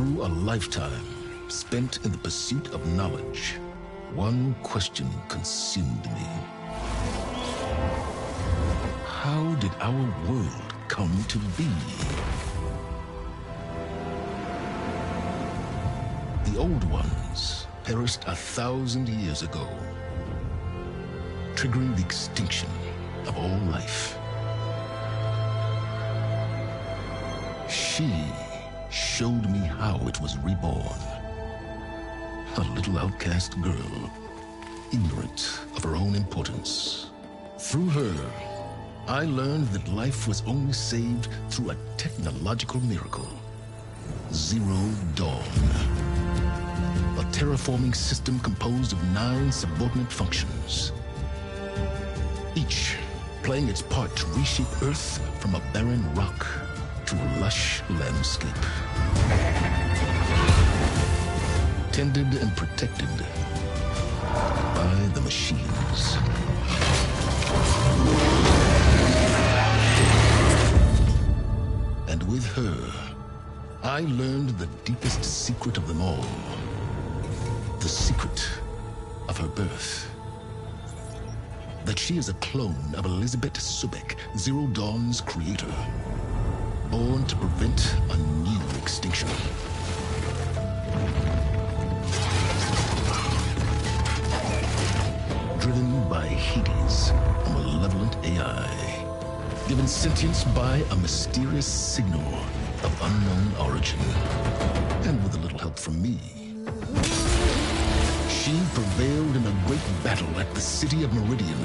Through a lifetime spent in the pursuit of knowledge, one question consumed me. How did our world come to be? The old ones perished 1,000 years ago, triggering the extinction of all life. She showed me how it was reborn. A little outcast girl, ignorant of her own importance. Through her, I learned that life was only saved through a technological miracle. Zero Dawn. A terraforming system composed of 9 subordinate functions, each playing its part to reshape Earth from a barren rock to a lush landscape. Tended and protected by the machines. And with her, I learned the deepest secret of them all. The secret of her birth. That she is a clone of Elizabeth Subek, Zero Dawn's creator. Born to prevent a new extinction. Driven by Hades, a malevolent AI. Given sentience by a mysterious signal of unknown origin. And with a little help from me, she prevailed in a great battle at the city of Meridian,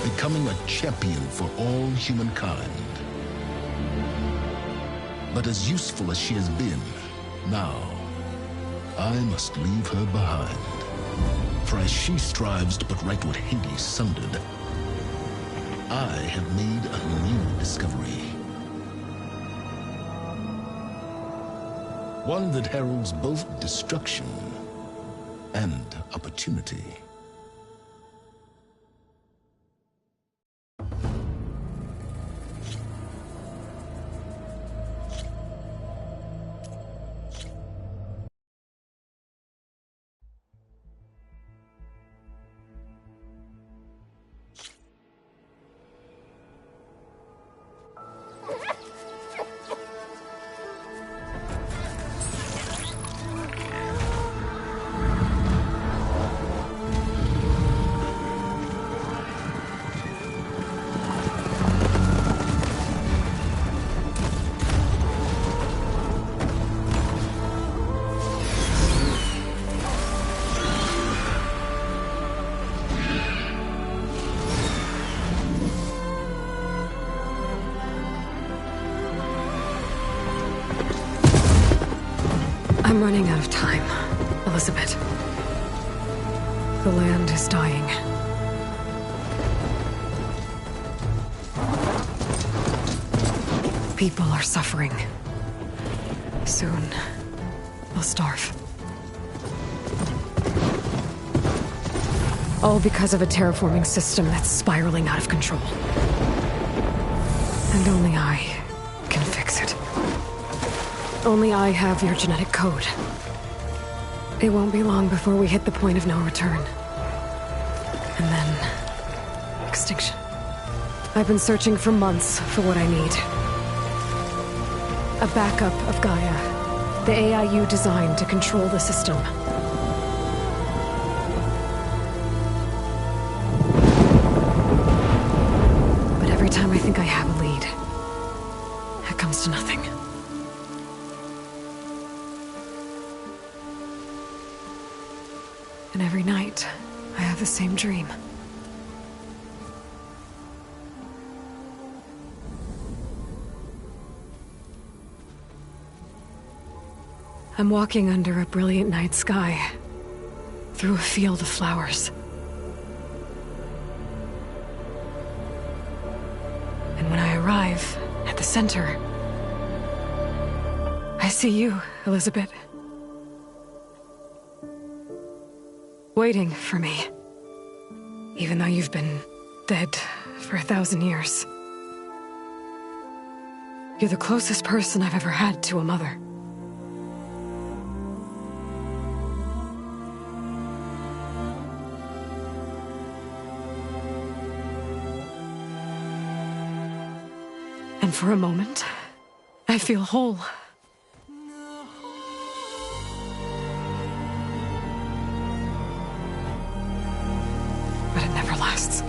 becoming a champion for all humankind. But as useful as she has been, now, I must leave her behind. For as she strives to put right what Hades sundered, I have made a new discovery. One that heralds both destruction and opportunity. I'm running out of time, Elizabeth. The land is dying. People are suffering. Soon, they'll starve. All because of a terraforming system that's spiraling out of control. And only I can fix it. Only I have your genetic code. It won't be long before we hit the point of no return. And then... extinction. I've been searching for months for what I need. A backup of Gaia. The AI you designed to control the system. But every time I think I have a lead, it comes to nothing. And every night, I have the same dream. I'm walking under a brilliant night sky, through a field of flowers. And when I arrive at the center, I see you, Elizabeth. Waiting for me. Even though you've been dead for 1,000 years. You're the closest person I've ever had to a mother. And for a moment, I feel whole. But it never lasts.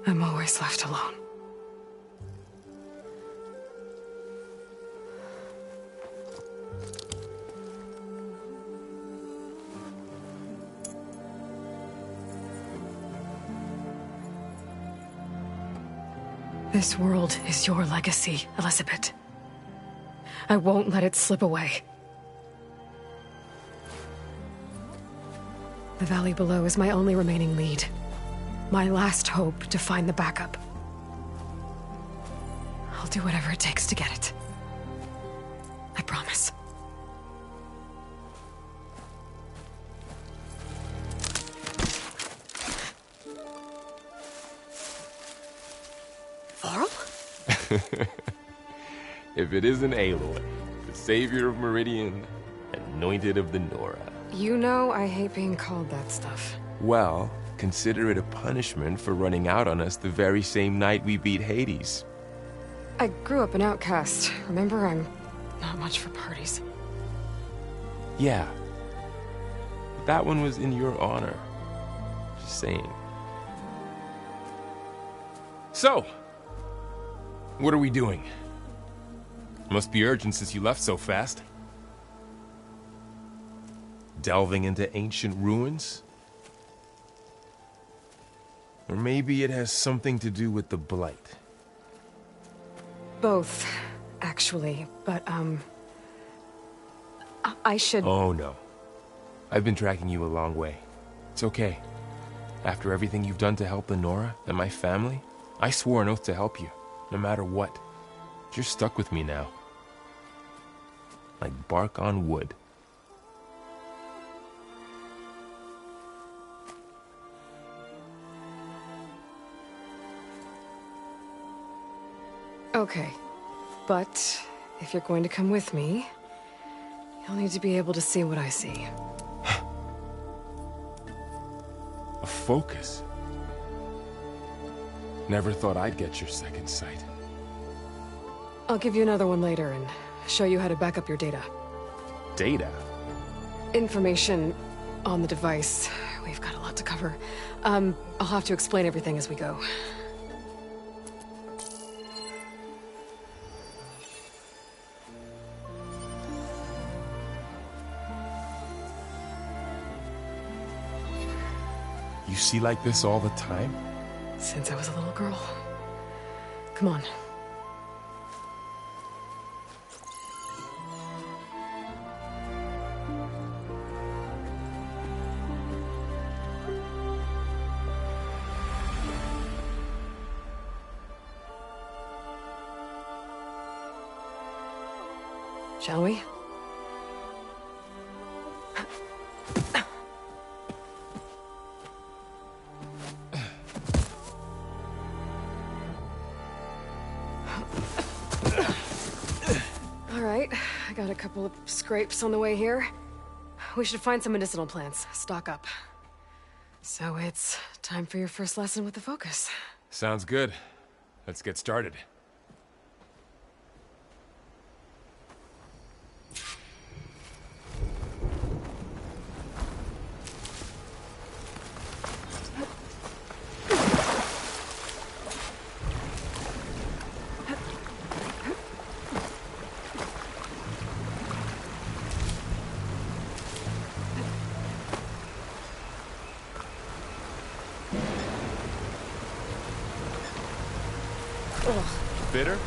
I'm always left alone. This world is your legacy, Elizabeth. I won't let it slip away. The valley below is my only remaining lead. My last hope to find the backup. I'll do whatever it takes to get it. I promise. Varl? If it isn't Aloy, the savior of Meridian, anointed of the Nora. You know I hate being called that stuff. Well, consider it a punishment for running out on us the very same night we beat Hades. I grew up an outcast. Remember, I'm not much for parties. Yeah. But that one was in your honor. Just saying. So, what are we doing? Must be urgent since you left so fast. Delving into ancient ruins? Or maybe it has something to do with the Blight. Both, actually, but, I should... Oh, no. I've been tracking you a long way. It's okay. After everything you've done to help the Nora and my family, I swore an oath to help you, no matter what. You're stuck with me now. Like bark on wood. Okay, but if you're going to come with me, you'll need to be able to see what I see. A focus? Never thought I'd get your second sight. I'll give you another one later and show you how to back up your data. Data? Information on the device. We've got a lot to cover. I'll have to explain everything as we go. You see like this all the time? Since I was a little girl. Come on. Shall we? All right, I got a couple of scrapes on the way here. We should find some medicinal plants, stock up. So it's time for your first lesson with the focus. Sounds good. Let's get started. Ugh. Bitter?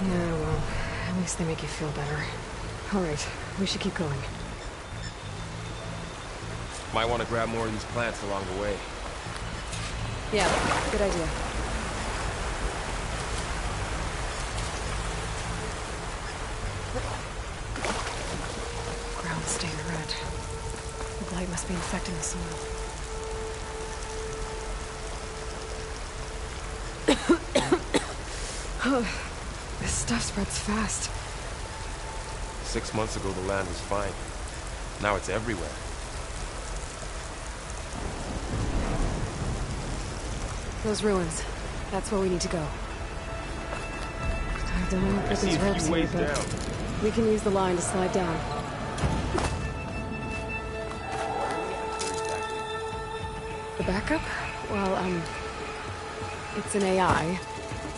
Yeah, well, at least they make you feel better. All right, we should keep going. Might want to grab more of these plants along the way. Yeah, good idea. Ground stained red. The blight must be infecting the soil. This stuff spreads fast. 6 months ago, the land was fine. Now it's everywhere. Those ruins. That's where we need to go. I don't know I if see these a ropes few here, ways but down. we can use the line to slide down. The backup? Well, it's an AI.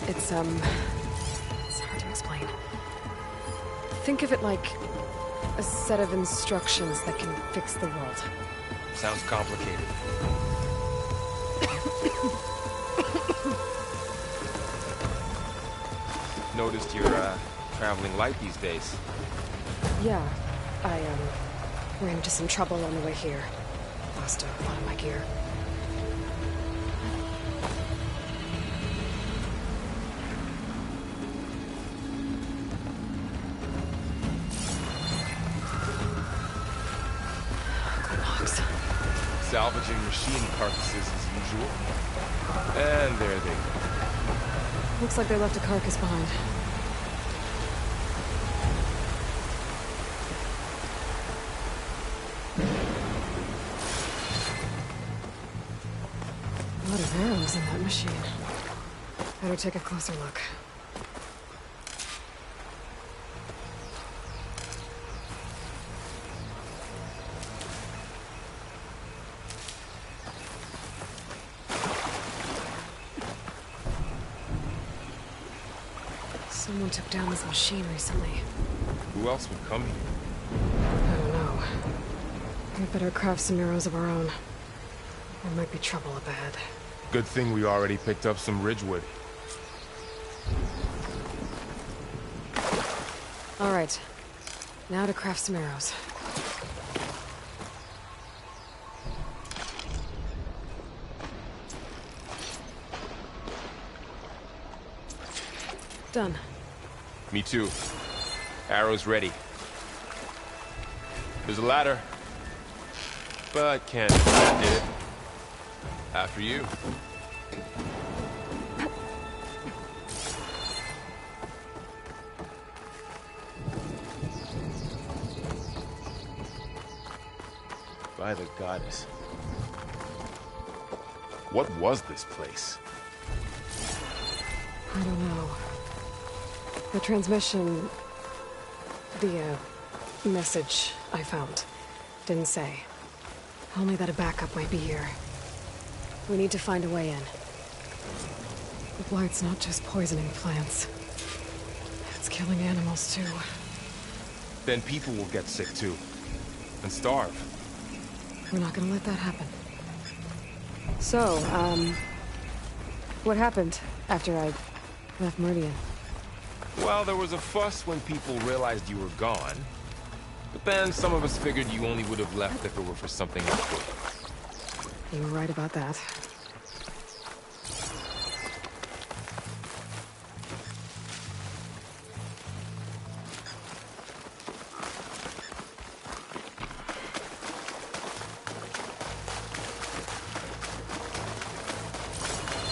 It's hard to explain. Think of it like a set of instructions that can fix the world. Sounds complicated. Noticed you're, traveling light these days. Yeah, I, ran into some trouble on the way here. Lost a lot of my gear. Good logs. Salvaging machine carcasses as usual. And there they go. Looks like they left a carcass behind. A lot of arrows in that machine. Better take a closer look. Someone took down this machine recently. Who else would come here? I don't know. We better craft some arrows of our own. There might be trouble up ahead. Good thing we already picked up some ridgewood. All right. Now to craft some arrows. Done. Me too. Arrows ready. There's a ladder. But can't get it. After you. By the goddess. What was this place? I don't know. The transmission... the, message I found didn't say. Only that a backup might be here. We need to find a way in. The blight's not just poisoning plants. It's killing animals, too. Then people will get sick too. And starve. We're not gonna let that happen. So, what happened after I left Meridian? Well, there was a fuss when people realized you were gone. But then some of us figured you only would have left if it were for something important. You were right about that.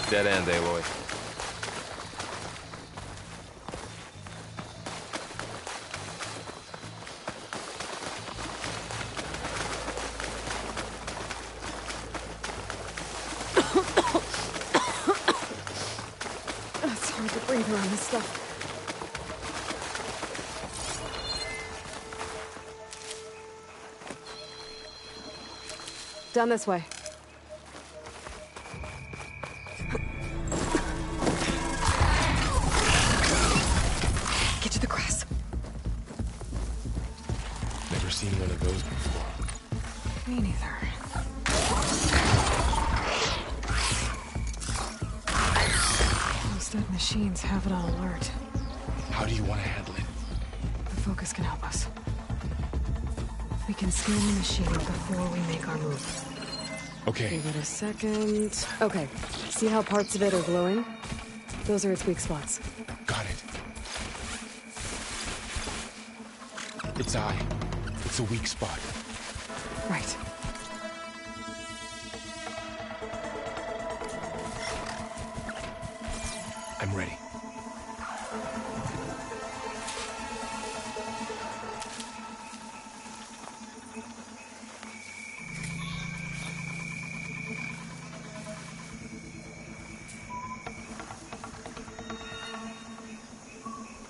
Dead end, Aloy. It's hard to breathe around this stuff. Down this way. Get to the grass. Never seen one of those before. Me neither. Those dead machines have it on alert. How do you want to handle it? The focus can help us. We can scan the machine before we make our move. Okay. Give it a second. Okay. See how parts of it are glowing? Those are its weak spots. Got it. Its eye. It's a weak spot. Right. I'm ready.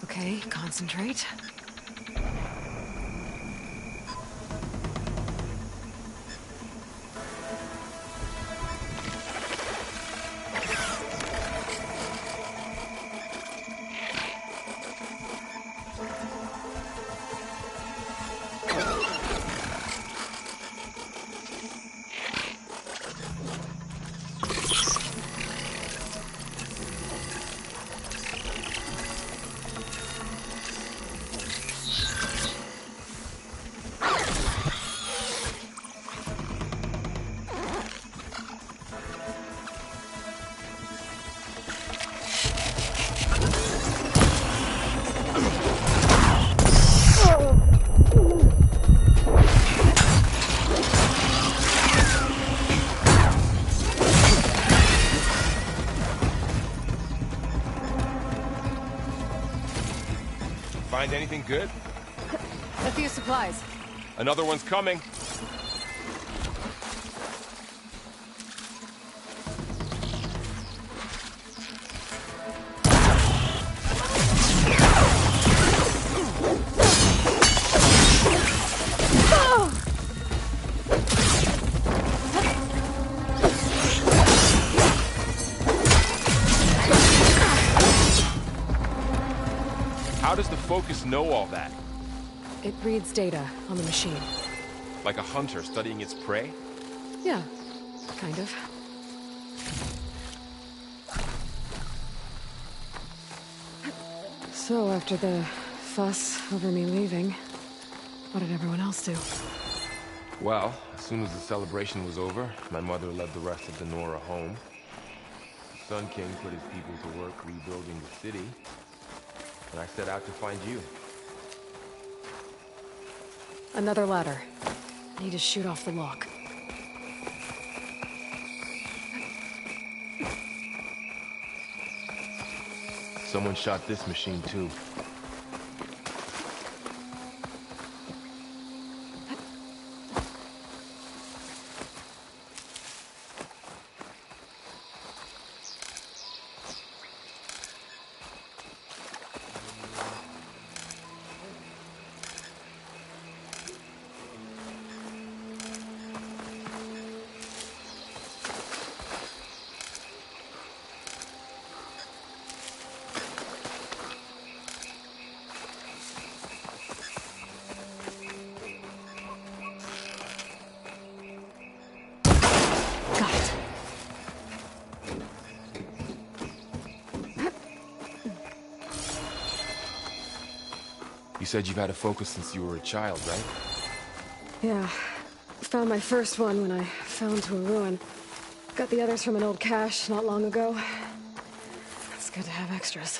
Okay, concentrate. Find anything good? A few supplies. Another one's coming. How does the Focus know all that? It reads data on the machine. Like a hunter studying its prey? Yeah, kind of. So, after the fuss over me leaving, what did everyone else do? Well, as soon as the celebration was over, my mother led the rest of the Nora home. The Sun King put his people to work rebuilding the city, and I set out to find you. Another ladder. Need to shoot off the lock. Someone shot this machine too. You said you've had a Focus since you were a child, right? Yeah. Found my first one when I fell into a ruin. Got the others from an old cache not long ago. It's good to have extras.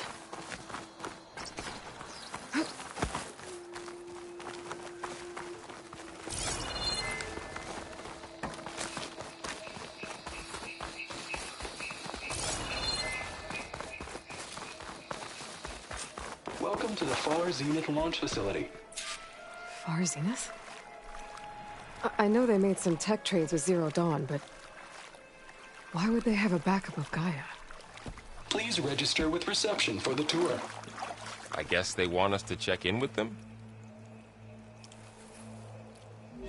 Welcome to the Far Zenith launch facility. Far Zenith? I know they made some tech trades with Zero Dawn, but why would they have a backup of Gaia? Please register with reception for the tour. I guess they want us to check in with them?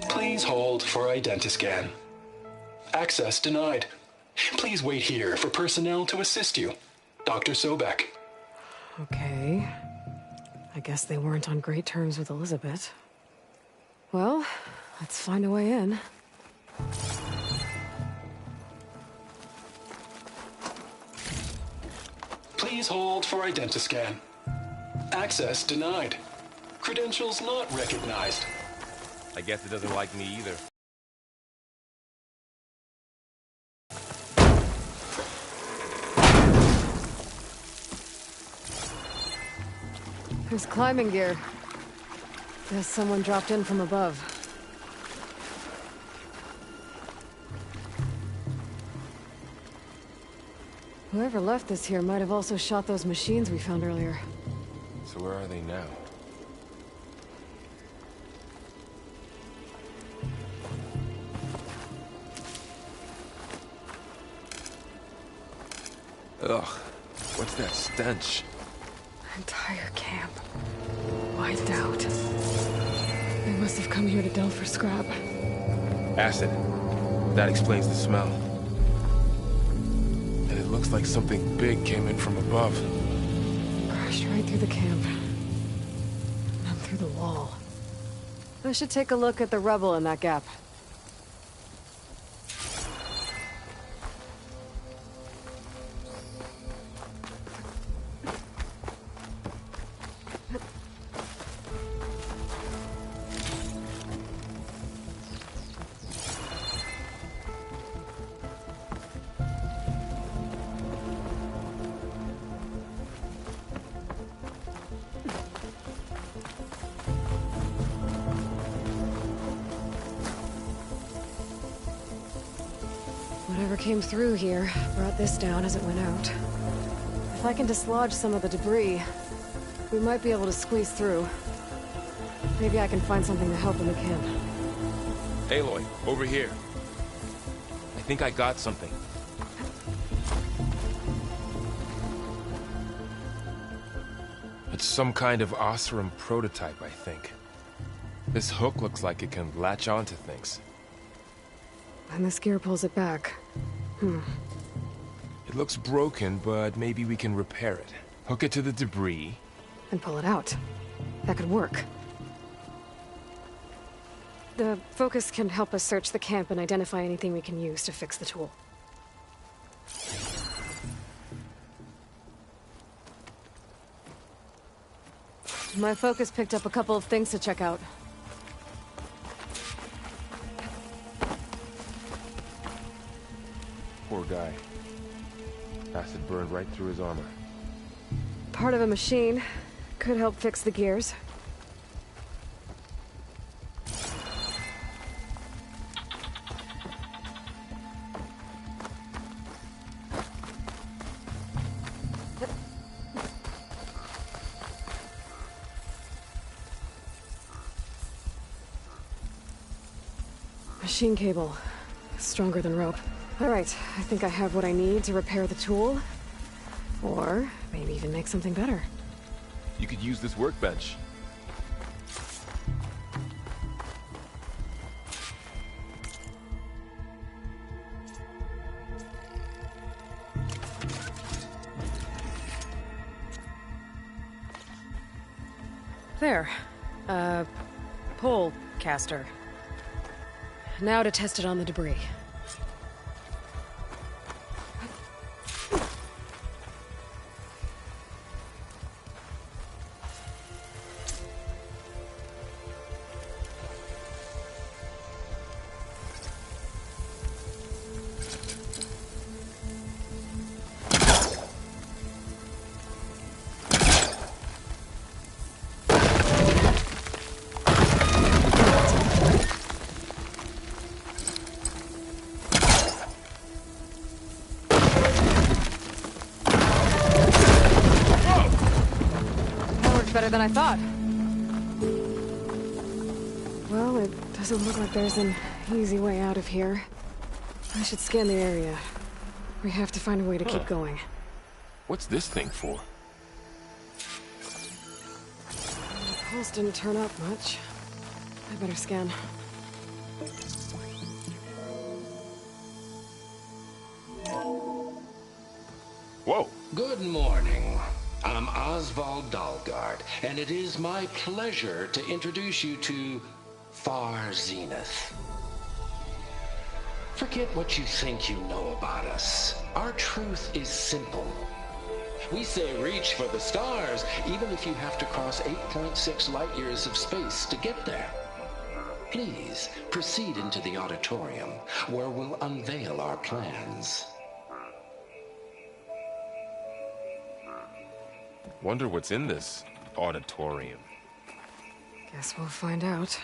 Please hold for identiscan. Access denied. Please wait here for personnel to assist you. Dr. Sobek. Okay. I guess they weren't on great terms with Elizabeth. Well, let's find a way in. Please hold for identiscan. Access denied. Credentials not recognized. I guess it doesn't like me either. There's climbing gear. Guess someone dropped in from above. Whoever left this here might have also shot those machines we found earlier. So where are they now? Ugh, what's that stench? Entire camp. Wiped out. They must have come here to delve for scrap. Acid. That explains the smell. And it looks like something big came in from above. Crashed right through the camp. And then through the wall. I should take a look at the rubble in that gap. Whatever came through here brought this down as it went out. If I can dislodge some of the debris, we might be able to squeeze through. Maybe I can find something to help in the camp. Aloy, over here. I think I got something. It's some kind of Osram prototype, I think. This hook looks like it can latch onto things. And this gear pulls it back. It looks broken, but maybe we can repair it. Hook it to the debris. And pull it out. That could work. The focus can help us search the camp and identify anything we can use to fix the tool. My focus picked up a couple of things to check out. Poor guy. Acid burned right through his armor. Part of a machine. Could help fix the gears. Machine cable. Stronger than rope. All right, I think I have what I need to repair the tool. Or maybe even make something better. You could use this workbench. There. Pole caster. Now to test it on the debris. Better than I thought. Well, it doesn't look like there's an easy way out of here. I should scan the area. We have to find a way to keep going. What's this thing for? The pulse didn't turn up much. I better scan. Whoa! Good morning. I'm Oswald Dalgard, and it is my pleasure to introduce you to Far Zenith. Forget what you think you know about us. Our truth is simple. We say reach for the stars, even if you have to cross 8.6 light years of space to get there. Please proceed into the auditorium, where we'll unveil our plans. Wonder what's in this auditorium. Guess we'll find out.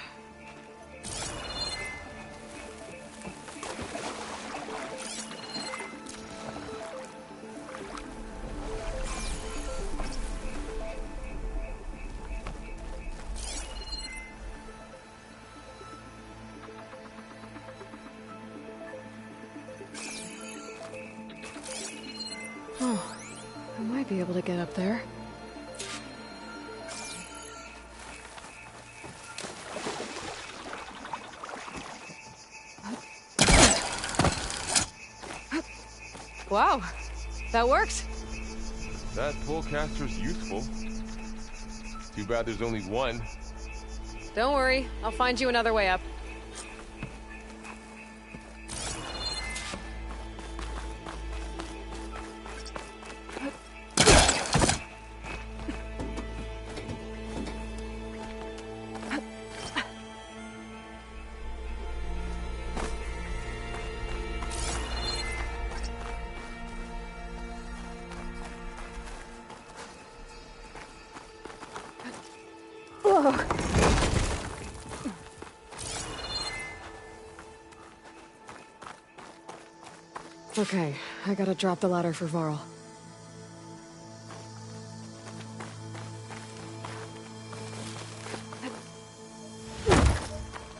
Oh, I might be able to get up there. Wow, that worked. That pullcaster's useful. Too bad there's only one. Don't worry, I'll find you another way up. Okay, I gotta drop the ladder for Varl.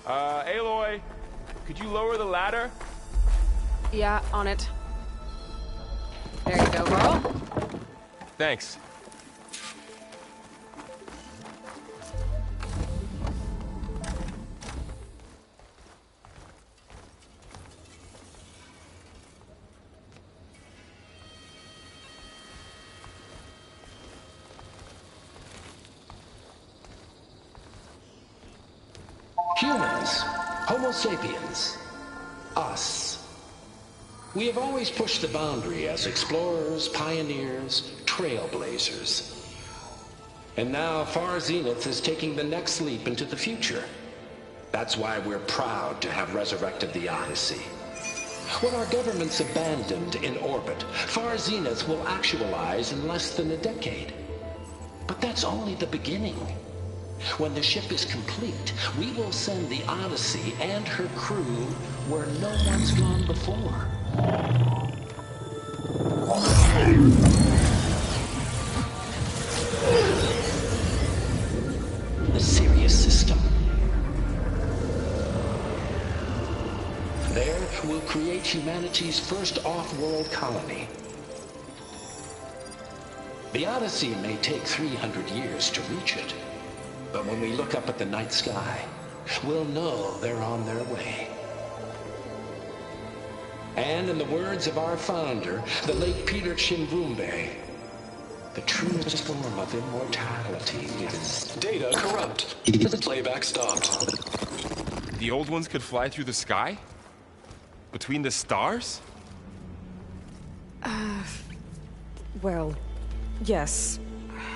Aloy, could you lower the ladder? Yeah, on it. There you go, Varl. Thanks. Humans, Homo sapiens, us. We have always pushed the boundary as explorers, pioneers, trailblazers. And now Far Zenith is taking the next leap into the future. That's why we're proud to have resurrected the Odyssey. What our governments abandoned in orbit, Far Zenith will actualize in less than a decade. But that's only the beginning. When the ship is complete, we will send the Odyssey and her crew where no one's gone before. The Sirius system. There, we'll create humanity's first off-world colony. The Odyssey may take 300 years to reach it. But when we look up at the night sky, we'll know they're on their way. And in the words of our founder, the late Peter Chimbumbe, the truest form of immortality is... Data corrupt. Playback stopped. The old ones could fly through the sky? Between the stars? Well, yes.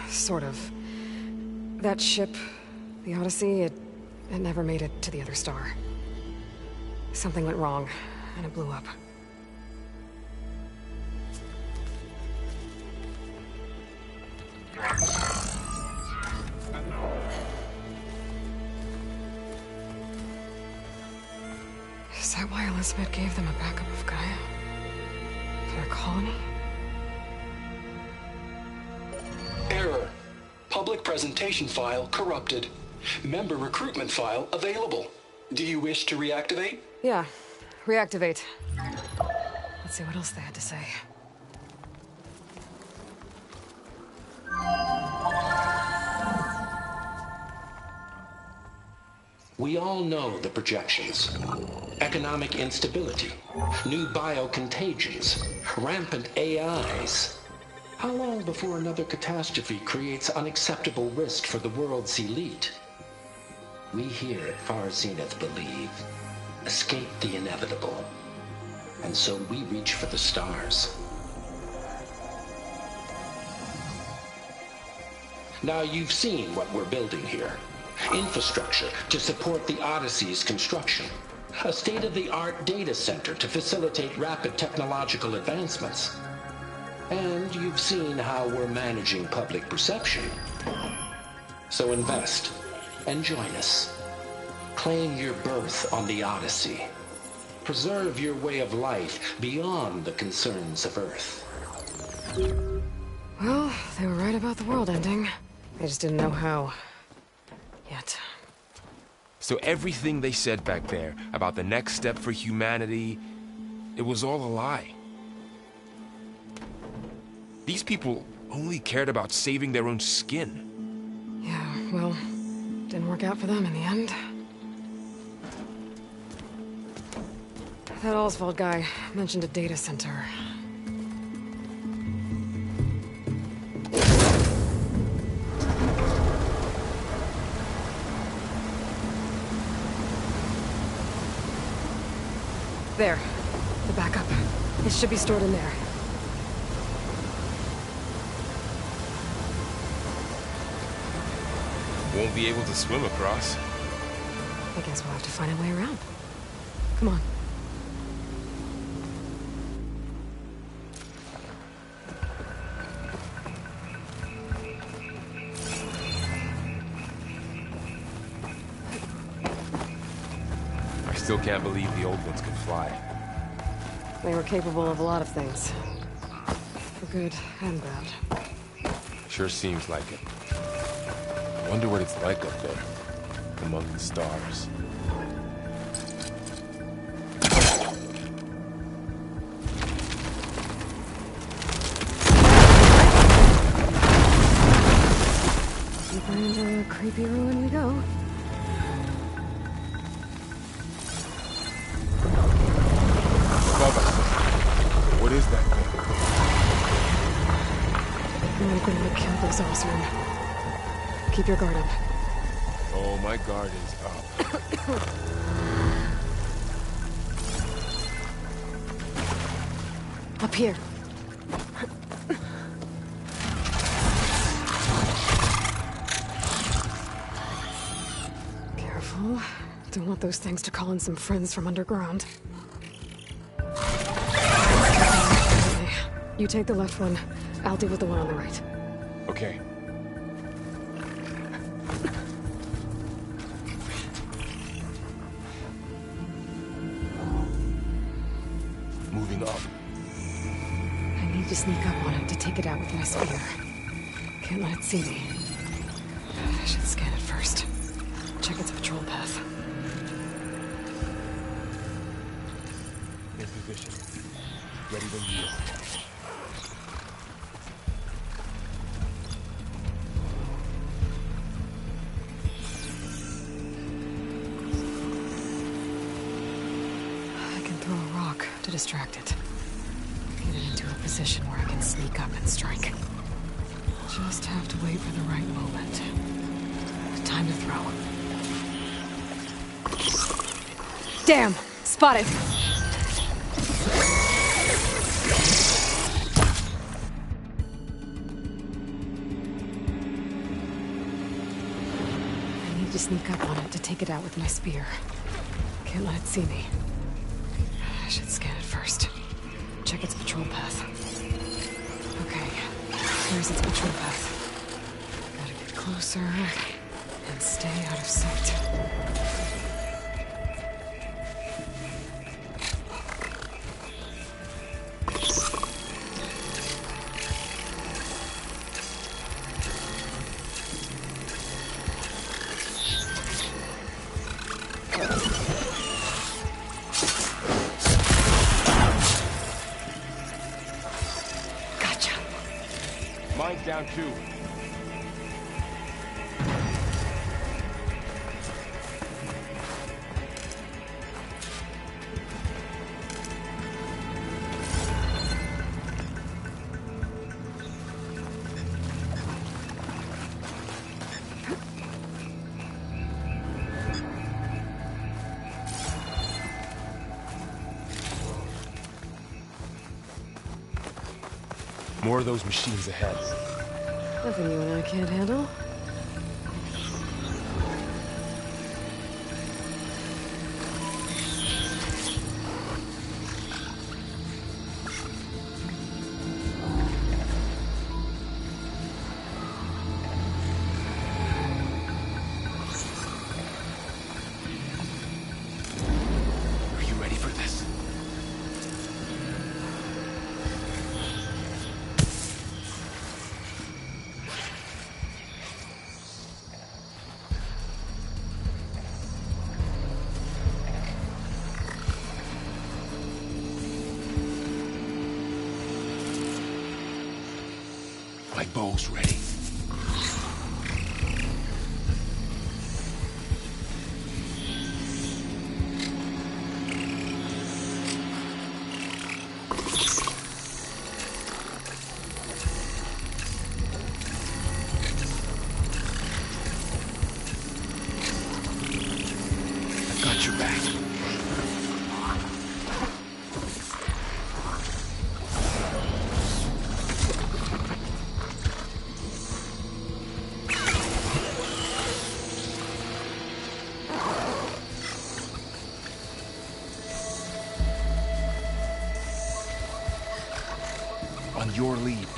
Sort of. That ship, the Odyssey, it never made it to the other star. Something went wrong, and it blew up. Is that why Elizabeth gave them a backup of Gaia? For their colony? Error. Public presentation file corrupted. Member recruitment file available. Do you wish to reactivate? Yeah, reactivate. Let's see what else they had to say. We all know the projections. Economic instability, new biocontagions, rampant AIs. How long before another catastrophe creates unacceptable risk for the world's elite? We here at Far Zenith believe, escape the inevitable. And so we reach for the stars. Now you've seen what we're building here. infrastructure to support the Odyssey's construction, a state-of-the-art data center to facilitate rapid technological advancements. And you've seen how we're managing public perception. So invest and join us. Claim your berth on the Odyssey. Preserve your way of life beyond the concerns of Earth. Well, they were right about the world ending. They just didn't know how. Yet. So everything they said back there about the next step for humanity, it was all a lie. These people only cared about saving their own skin. Yeah, well, didn't work out for them in the end. That Oswald guy mentioned a data center. There. The backup. It should be stored in there. Won't be able to swim across. I guess we'll have to find a way around. Come on. I still can't believe the old ones could fly. They were capable of a lot of things. For good and bad. Sure seems like it. I wonder what it's like up there, among the stars. Deeper into a creepy ruin we go. Above us. What is that thing? Anything that killed those Osram. Keep your guard up. Oh, my guard is up. Up here. Careful. Don't want those things to call in some friends from underground. You take the left one. I'll deal with the one on the right. Okay. Moving up. I need to sneak up on him to take it out with my spear. Can't let it see me. I should scan it first. Check its patrol path. In position. Ready to yield. I can throw a rock to distract it. Get it into a position where I can sneak up and strike. Just have to wait for the right moment. Time to throw. Damn! Spotted! I need to sneak up on it to take it out with my spear. Can't let it see me. I should scan it first. Check its patrol path. Okay, here's its patrol path. Gotta get closer and stay out of sight. Gotcha. Mine's down too. More of those machines ahead. Nothing you and I can't handle. My bow's ready. I've got your back. On your lead.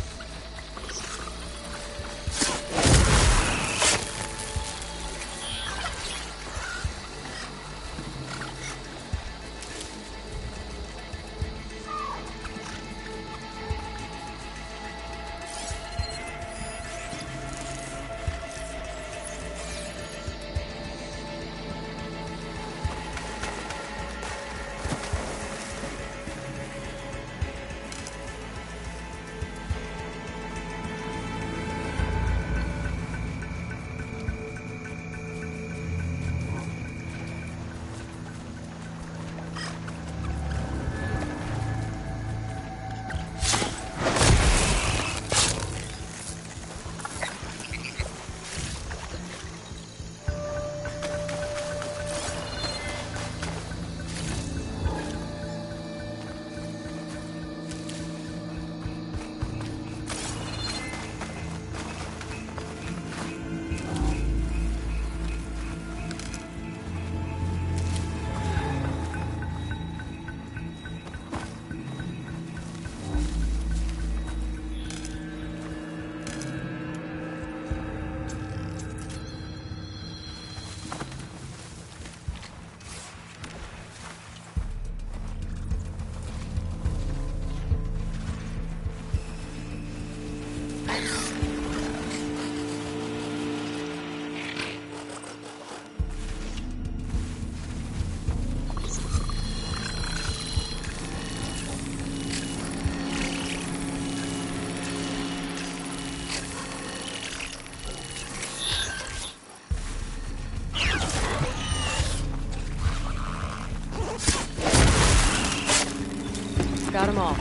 Got them all.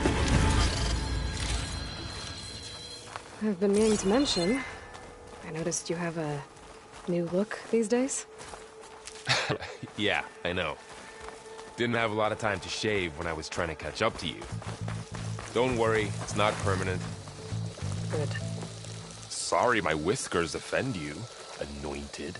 I've been meaning to mention, I noticed you have a new look these days. Yeah, I know. Didn't have a lot of time to shave when I was trying to catch up to you. Don't worry, it's not permanent. Good. Sorry my whiskers offend you, anointed.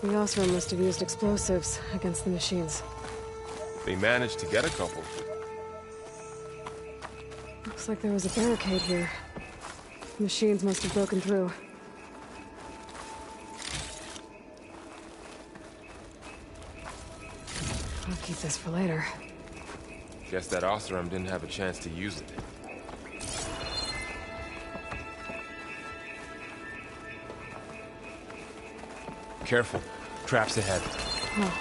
The Osram must have used explosives against the machines. They managed to get a couple. Looks like there was a barricade here. The machines must have broken through. I'll keep this for later. Guess that Osram didn't have a chance to use it. Careful. Traps ahead. Oh,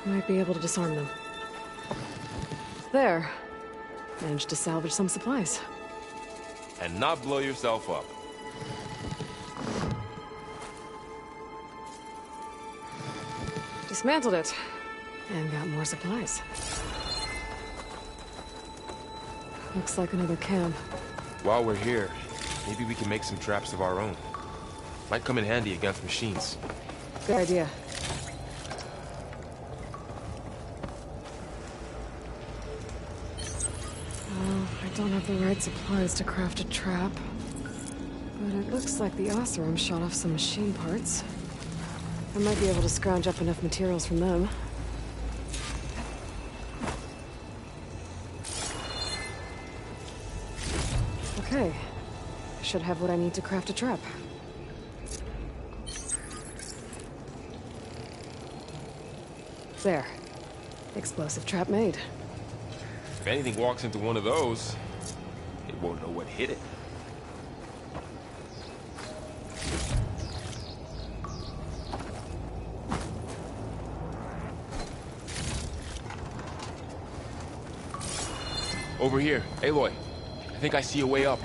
might be able to disarm them. There. Managed to salvage some supplies. And not blow yourself up. Dismantled it. And got more supplies. Looks like another camp. While we're here, maybe we can make some traps of our own. Might come in handy against machines. Good idea. Well, I don't have the right supplies to craft a trap. But it looks like the Osram shot off some machine parts. I might be able to scrounge up enough materials from them. Okay. I should have what I need to craft a trap. There. Explosive trap made. If anything walks into one of those, it won't know what hit it. Over here, Aloy. I think I see a way up.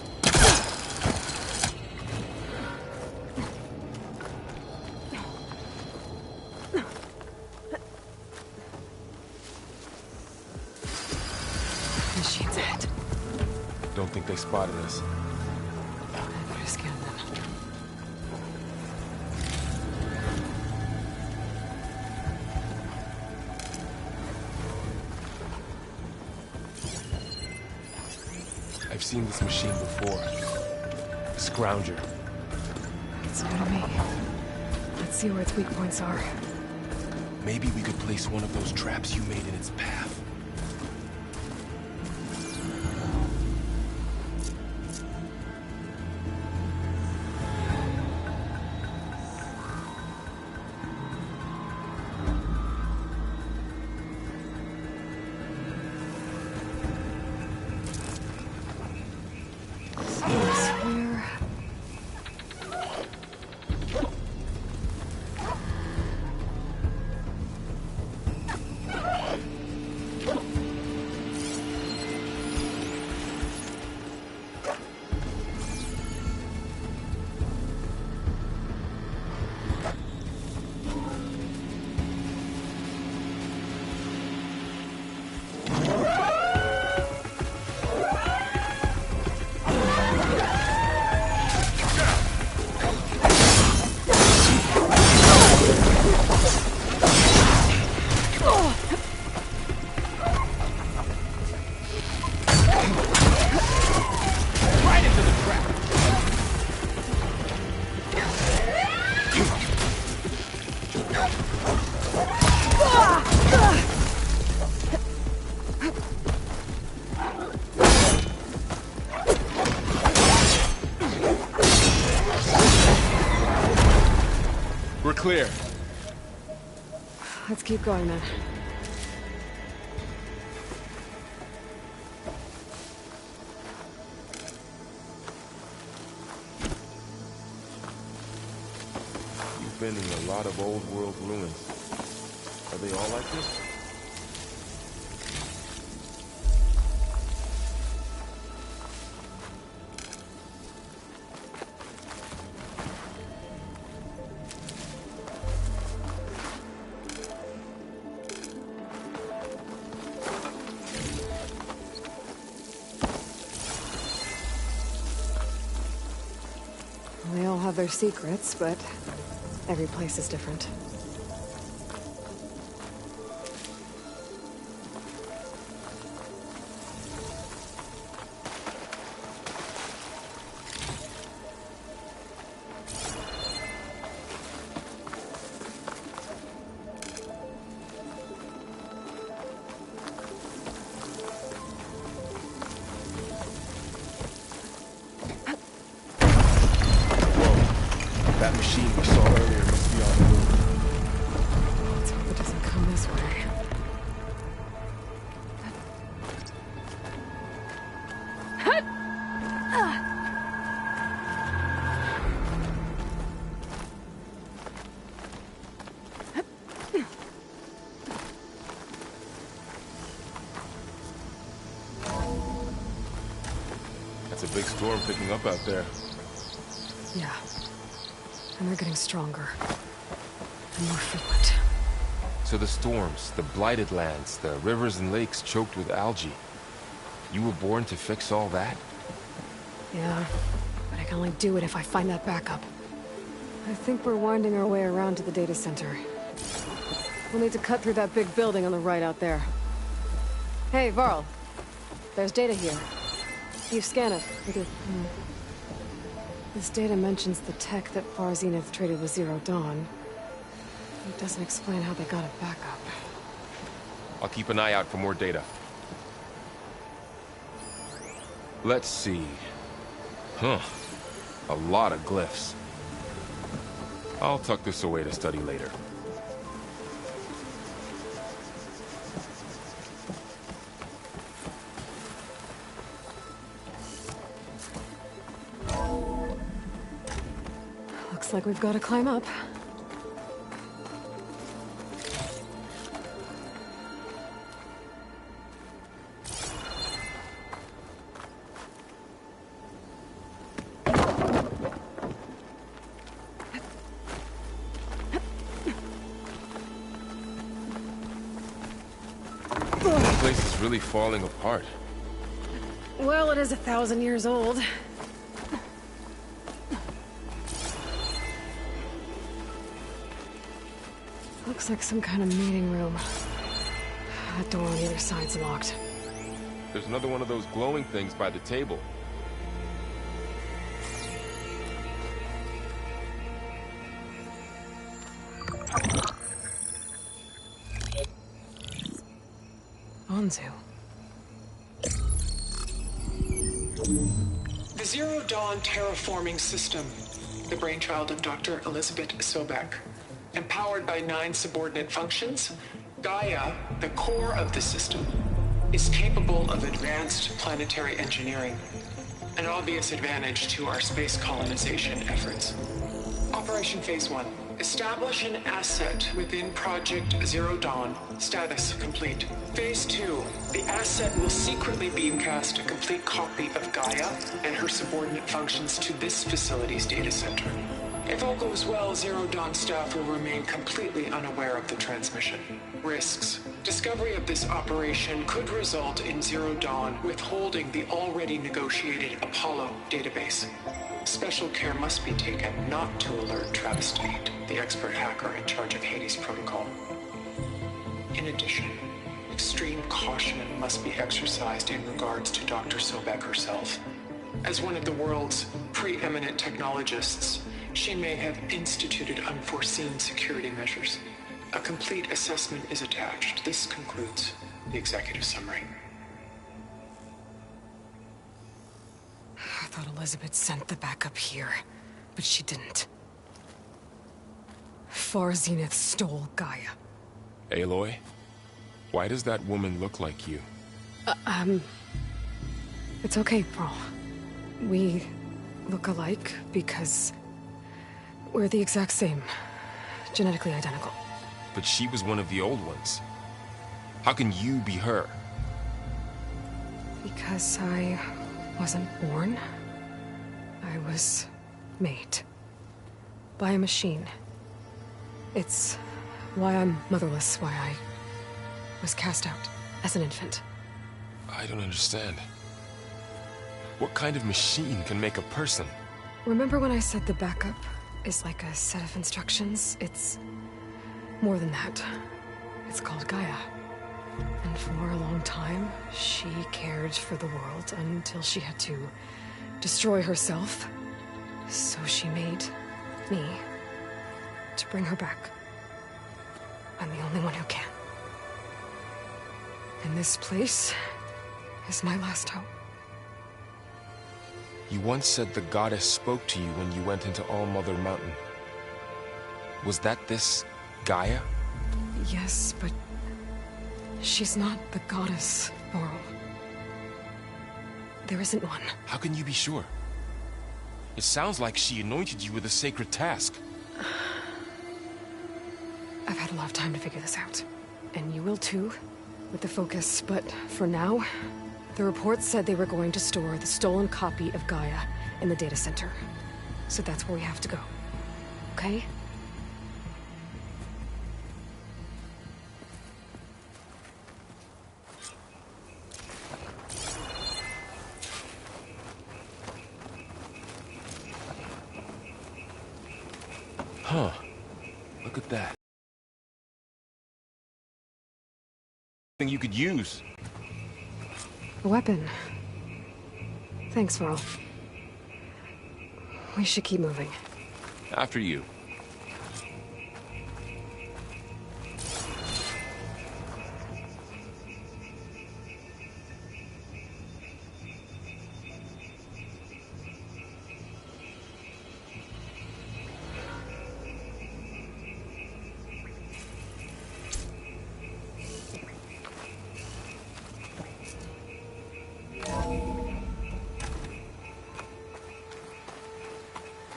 Machine's ahead. Don't think they spotted us. I better scan them. I've seen this machine before. Scrounger. It's new to me. Let's see where its weak points are. Maybe we could place one of those traps you made in its path. We're clear. Let's keep going then. You've been in a lot of old world ruins. Are they all like this? They all have their secrets, but every place is different. That machine we saw earlier must be on the move. Let's hope it doesn't come this way. That's a big storm picking up out there. Yeah. And they're getting stronger. And more frequent. So the storms, the blighted lands, the rivers and lakes choked with algae. You were born to fix all that? Yeah. But I can only do it if I find that backup. I think we're winding our way around to the data center. We'll need to cut through that big building on the right out there. Hey, Varl. There's data here. You scan it. This data mentions the tech that Far Zenith traded with Zero Dawn. It doesn't explain how they got it back up. I'll keep an eye out for more data. Let's see. Huh. A lot of glyphs. I'll tuck this away to study later. Looks like we've got to climb up. This place is really falling apart. Well, it is 1,000 years old. Looks like some kind of meeting room. That door on the other side's locked. There's another one of those glowing things by the table. Anzu. The Zero Dawn terraforming system, the brainchild of Dr. Elizabeth Sobek. Empowered by 9 subordinate functions, Gaia, the core of the system, is capable of advanced planetary engineering, an obvious advantage to our space colonization efforts. Operation Phase 1. Establish an asset within Project Zero Dawn. Status complete. Phase 2. The asset will secretly beamcast a complete copy of Gaia and her subordinate functions to this facility's data center. If all goes well, Zero Dawn staff will remain completely unaware of the transmission. Risks. Discovery of this operation could result in Zero Dawn withholding the already negotiated Apollo database. Special care must be taken not to alert Travis Tate, the expert hacker in charge of Hades Protocol. In addition, extreme caution must be exercised in regards to Dr. Sobek herself. As one of the world's preeminent technologists, she may have instituted unforeseen security measures. A complete assessment is attached. This concludes the executive summary. I thought Elizabeth sent the backup here, but she didn't. Far Zenith stole Gaia. Aloy? Why does that woman look like you? It's okay, Pearl. We look alike because we're the exact same. Genetically identical. But she was one of the old ones. How can you be her? Because I wasn't born. I was made. By a machine. It's why I'm motherless, why I was cast out as an infant. I don't understand. What kind of machine can make a person? Remember when I said the backup is like a set of instructions? It's more than that. It's called Gaia. And for a long time, she cared for the world until she had to destroy herself. So she made me to bring her back. I'm the only one who can. And this place is my last hope. You once said the goddess spoke to you when you went into All-Mother Mountain. Was that this Gaia? Yes, but she's not the goddess, Laurel. There isn't one. How can you be sure? It sounds like she anointed you with a sacred task. I've had a lot of time to figure this out. And you will too, with the focus. But for now, the report said they were going to store the stolen copy of Gaia in the data center. So that's where we have to go. Okay? Huh. Look at that. Thing you could use. A weapon. Thanks, Varl. We should keep moving. After you.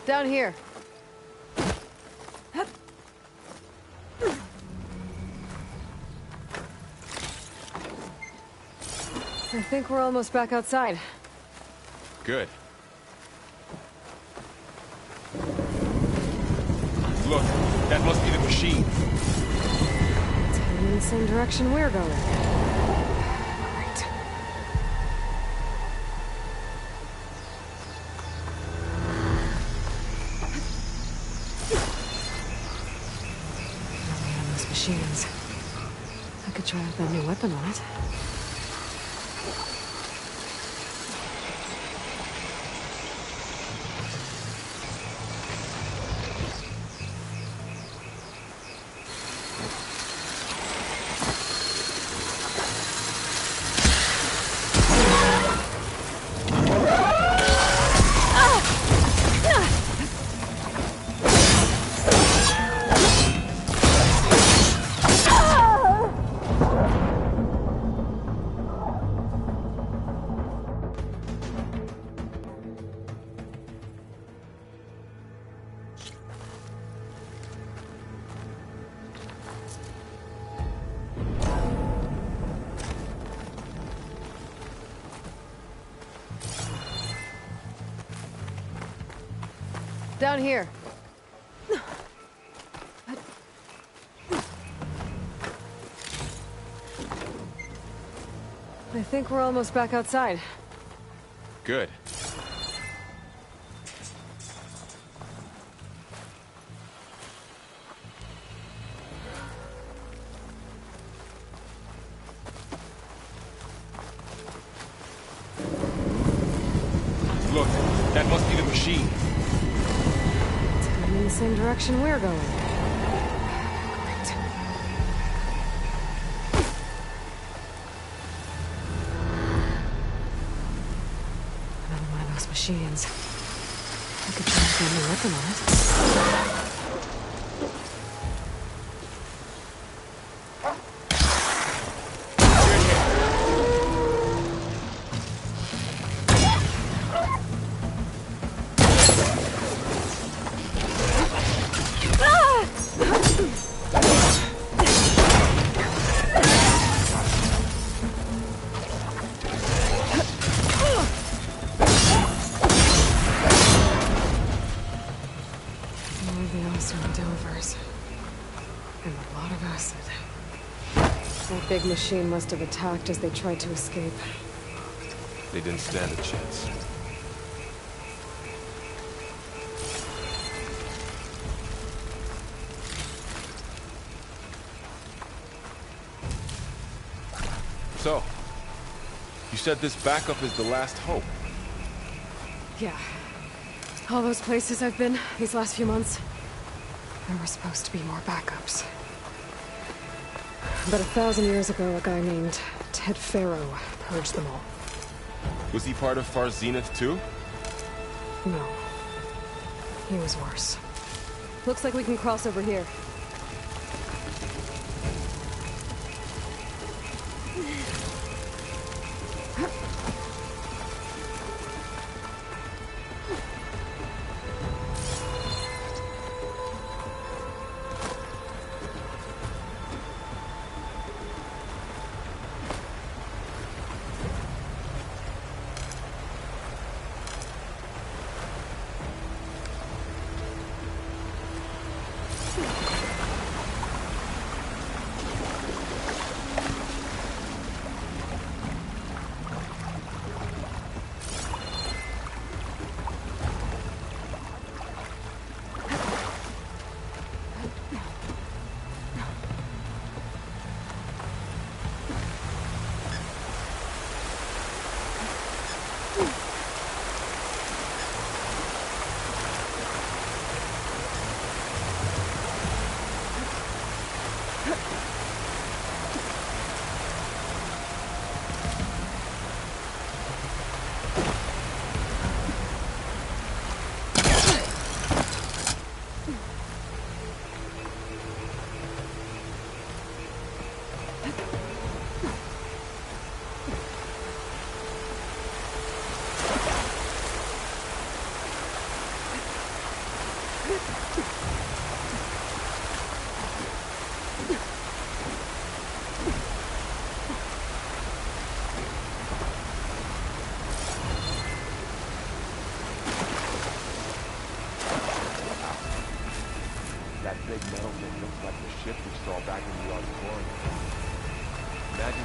Down here. I think we're almost back outside. Good. Look, that must be the machine. It's heading in the same direction we're going. Great. Really on those machines. I could try out that new weapon on it. Down here. I think we're almost back outside. Good. Look, that must be the machine. It's heading in the same direction we're going. Great. Another one of those machines. I could try and get a new weapon on it. And a lot of acid. That big machine must have attacked as they tried to escape. They didn't stand a chance. So, you said this backup is the last hope. Yeah. All those places I've been these last few months, there were supposed to be more backups. But 1,000 years ago, a guy named Ted Faro purged them all. Was he part of Far Zenith too? No. He was worse. Looks like we can cross over here.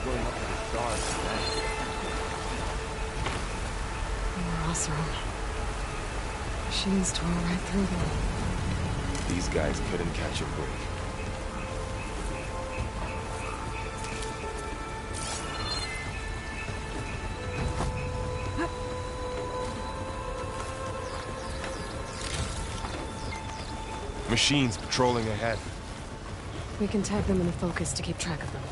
going up to the stars, man. We're awesome. Machines tore right through them. These guys couldn't catch a break. Machines patrolling ahead. We can tag them in the focus to keep track of them.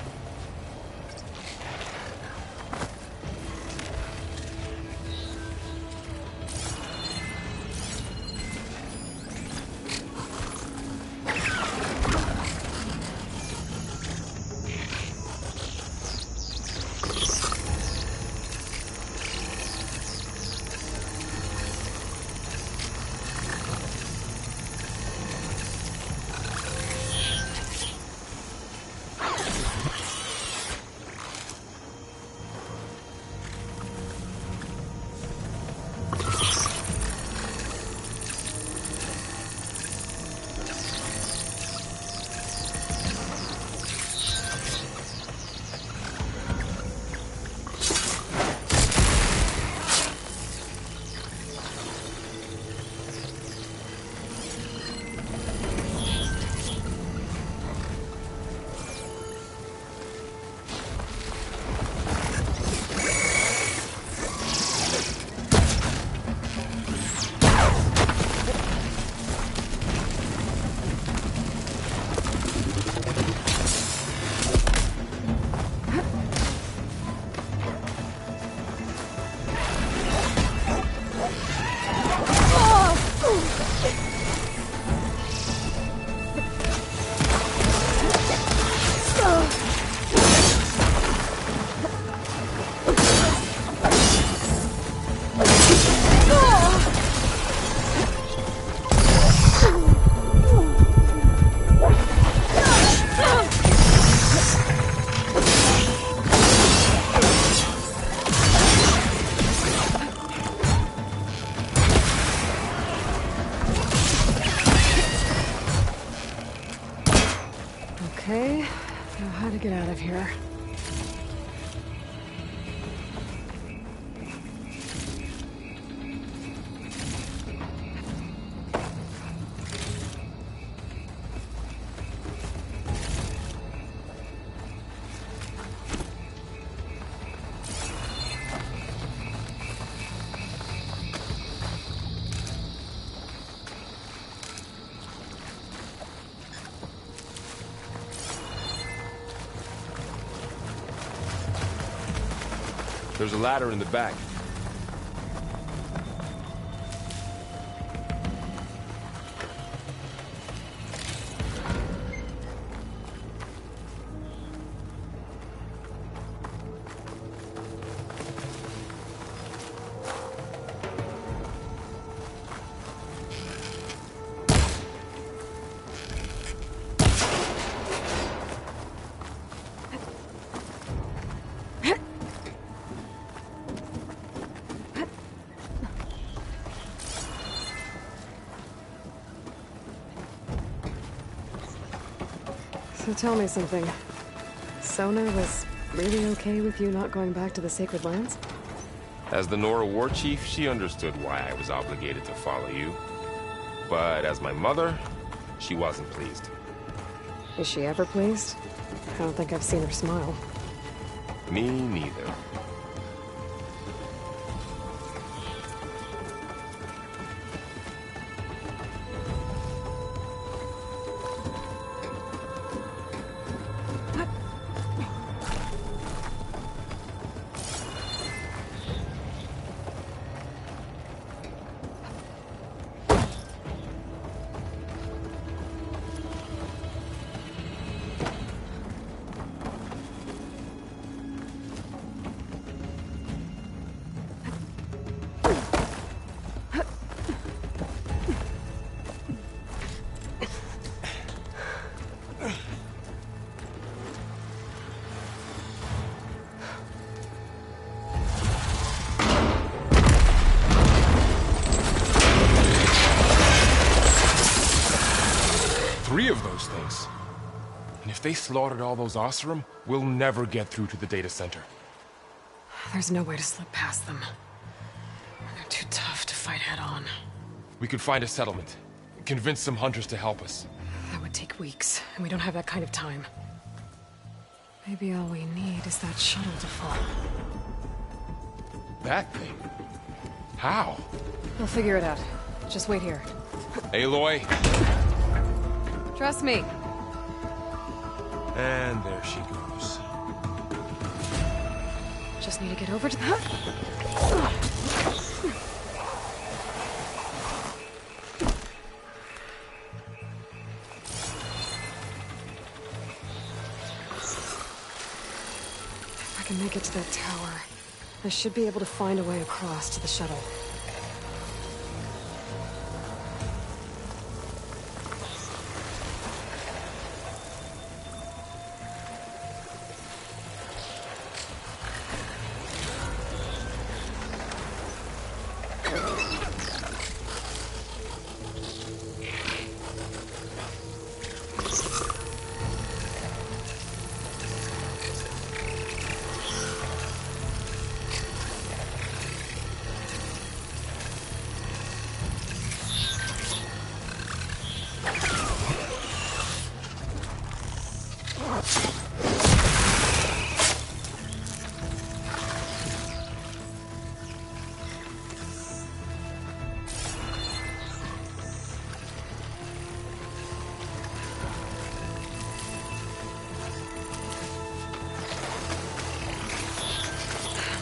Okay, now how to get out of here. There's a ladder in the back. So tell me something. Sona was really okay with you not going back to the Sacred Lands? As the Nora war chief, she understood why I was obligated to follow you. But as my mother, she wasn't pleased. Is she ever pleased? I don't think I've seen her smile. Me neither. they slaughtered all those Oseram, we'll never get through to the data center. There's no way to slip past them. They're too tough to fight head-on. We could find a settlement. Convince some hunters to help us. That would take weeks, and we don't have that kind of time. Maybe all we need is that shuttle to fall. That thing? How? We'll figure it out. Just wait here. Aloy. Trust me. And there she goes. Just need to get over to the... If I can make it to that tower, I should be able to find a way across to the shuttle.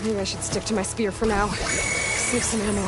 Maybe I should stick to my spear for now. Save some ammo.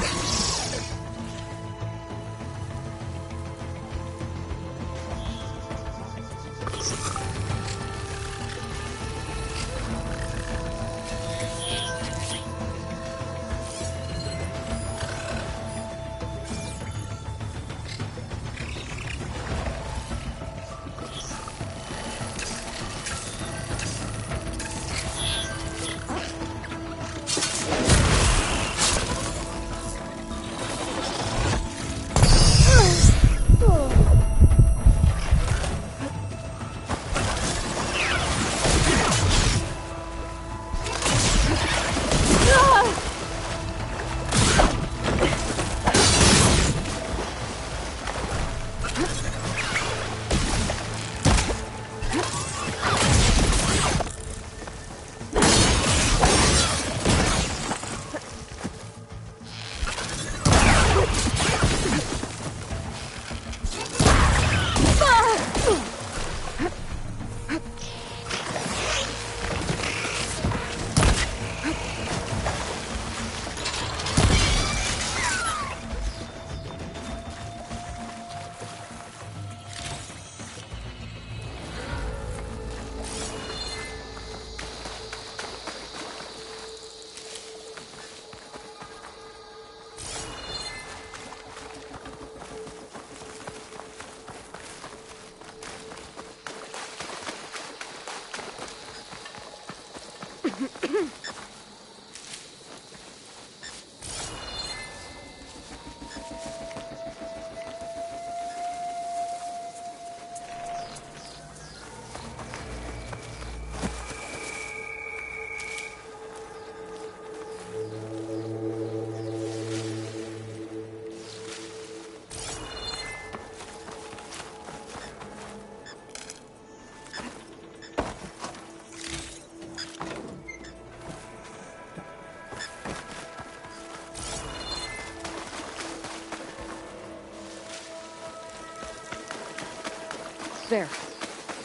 There.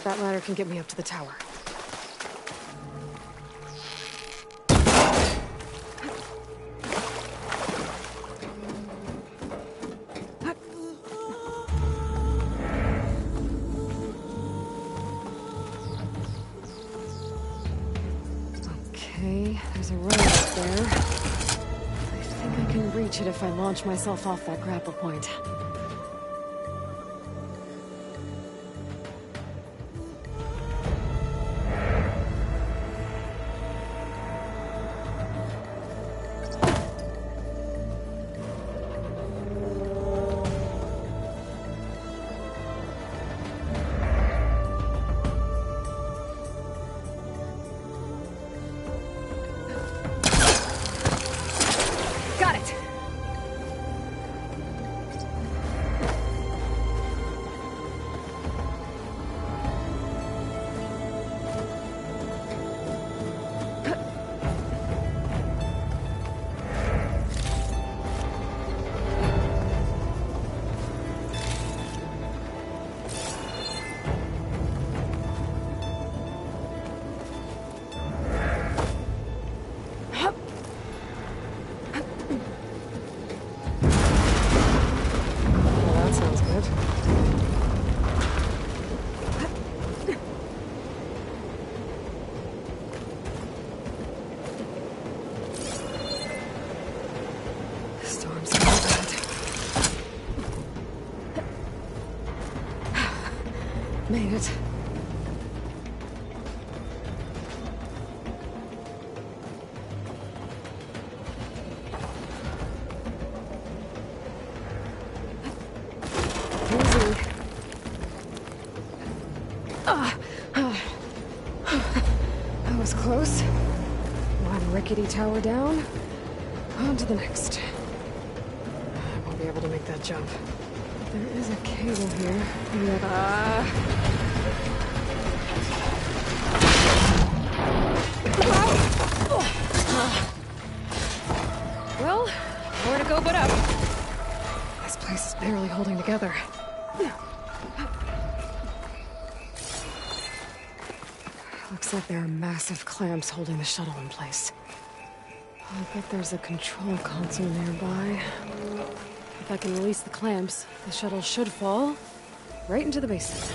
That ladder can get me up to the tower. Okay, there's a road up there. I think I can reach it if I launch myself off that grapple point. made it. Easy. That was close. One rickety tower down. On to the next. I won't be able to make that jump. There is a cable here. Well, nowhere to go but up. This place is barely holding together. Looks like there are massive clamps holding the shuttle in place. I bet there's a control console nearby. If I can release the clamps, the shuttle should fall right into the basin.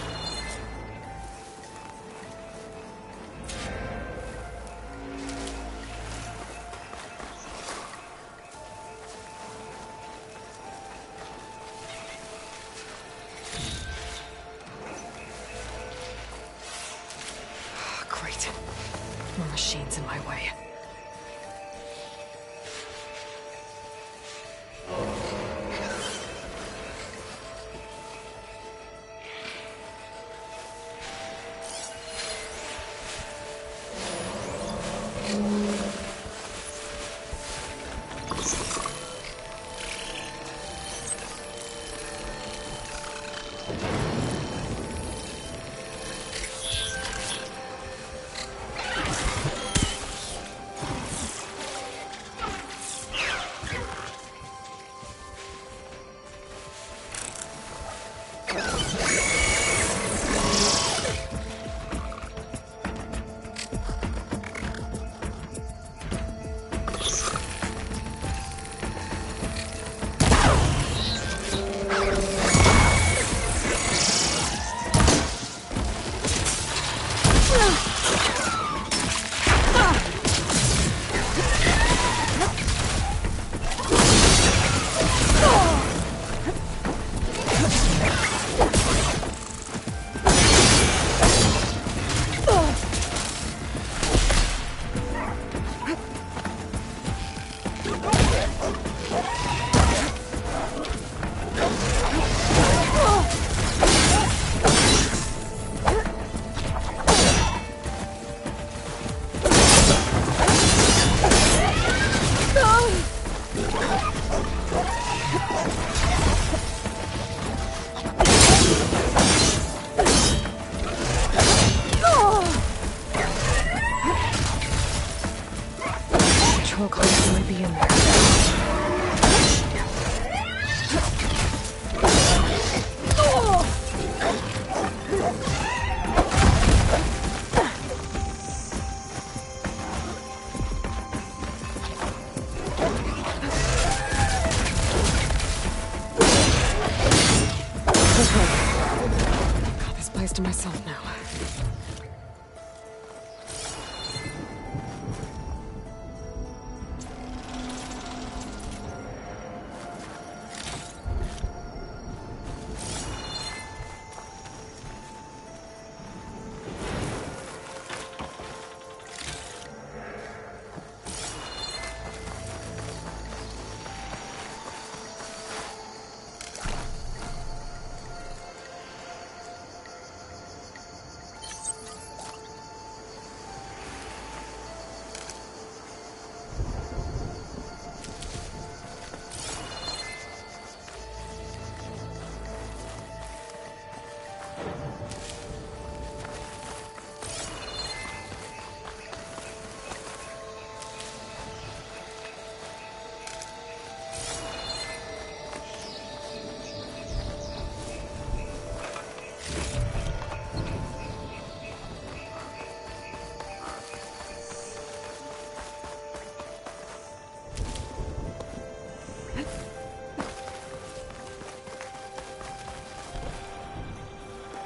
Great. More machines in my way. Control console might be in there. Got this place to myself now.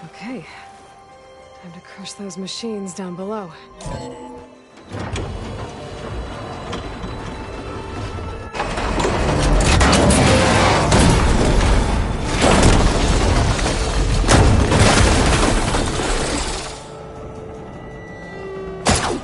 Okay. Time to crush those machines down below. The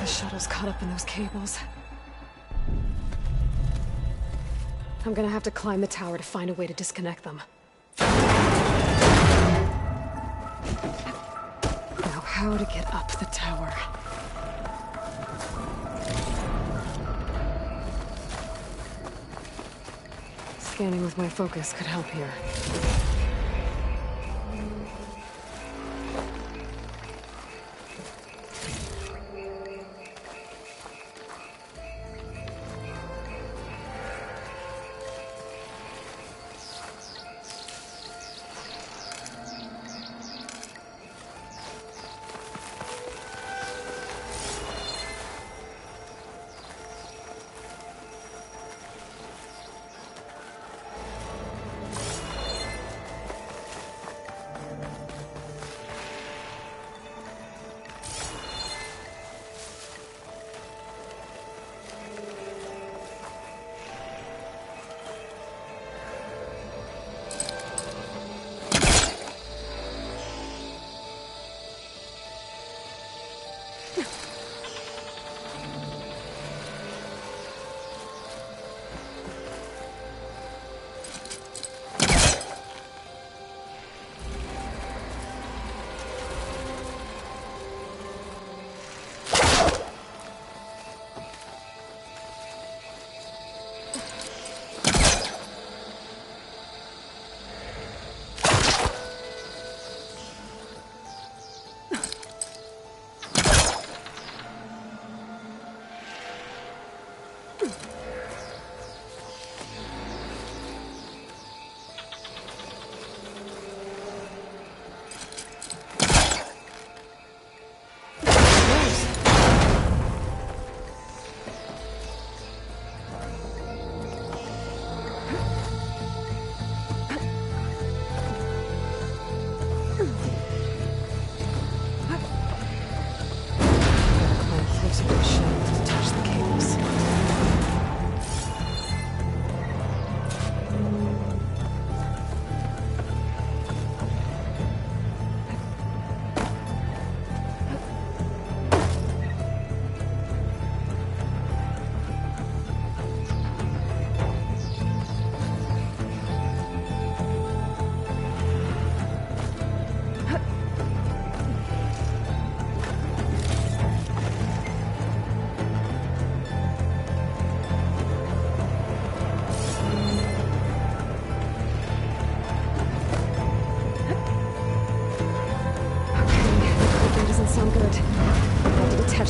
shuttle's caught up in those cables. I'm gonna have to climb the tower to find a way to disconnect them. Now, how to get up the tower? Scanning with my focus could help here.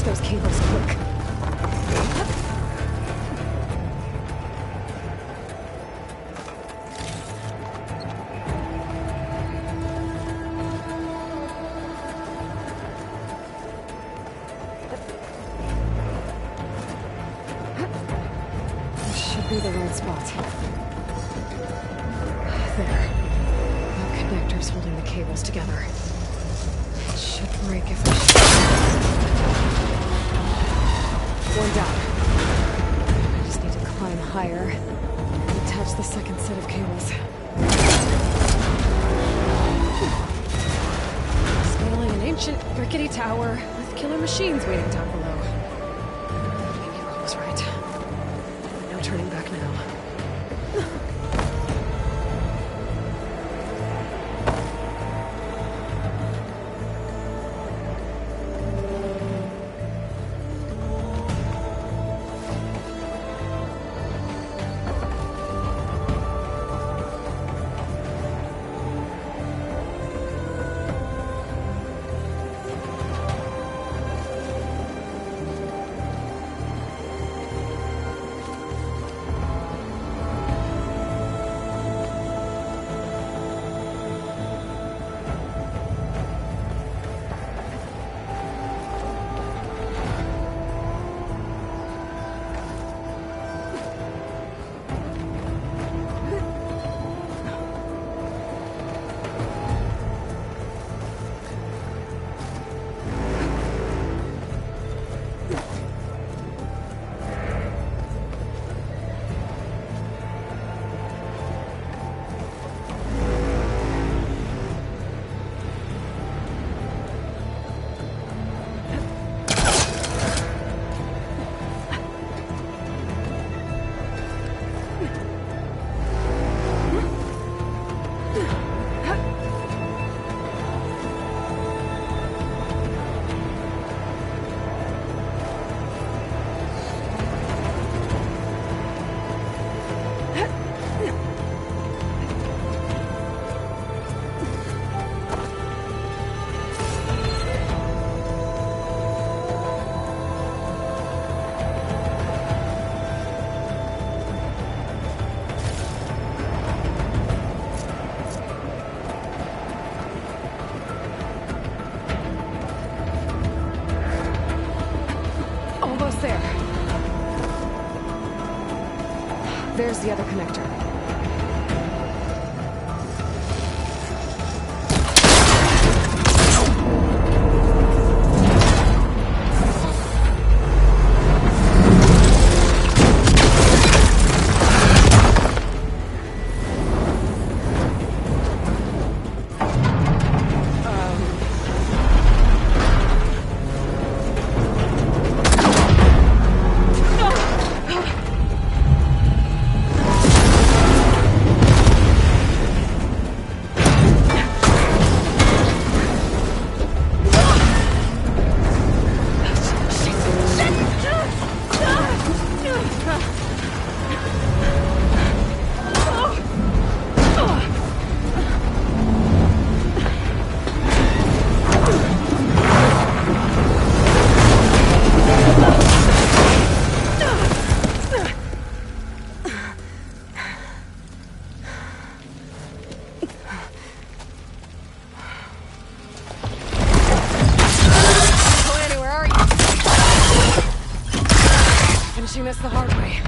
Those cables quick. This should be the right spot. There. No connectors holding the cables together. It should break if I One down. I just need to climb higher and attach the second set of cables. Scaling an ancient, rickety tower with killer machines waiting down below. Maybe Laura was right. No turning back now. There's the other connector. This the hard way.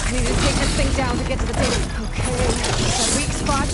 I need to take this thing down to get to the data. Okay, that weak spot.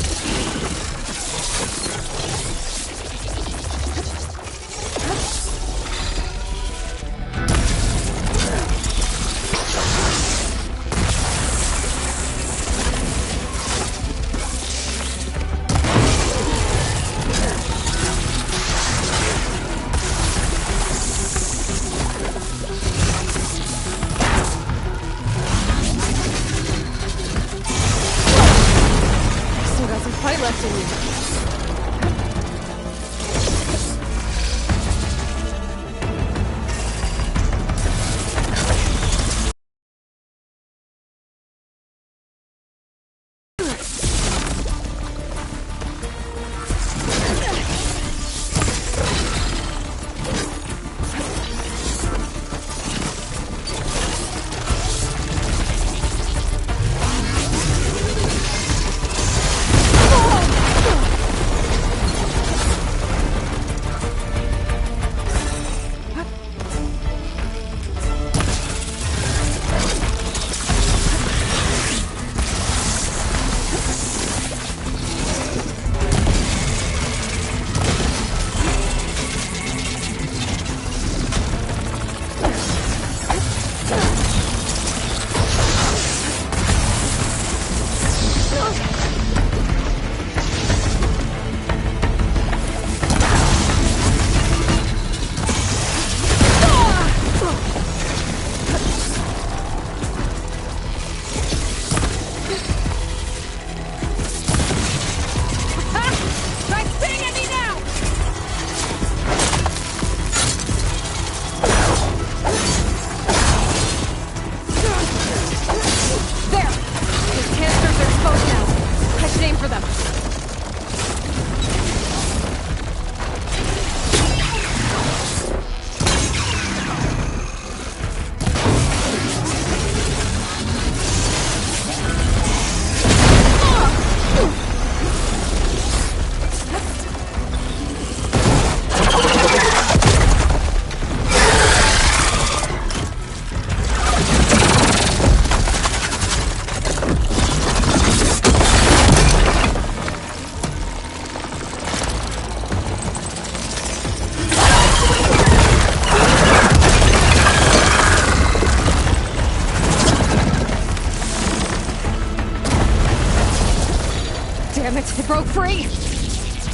Damn it, it broke free!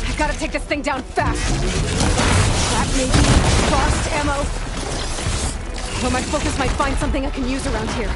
I gotta take this thing down fast! That may be lost ammo. Or my focus might find something I can use around here.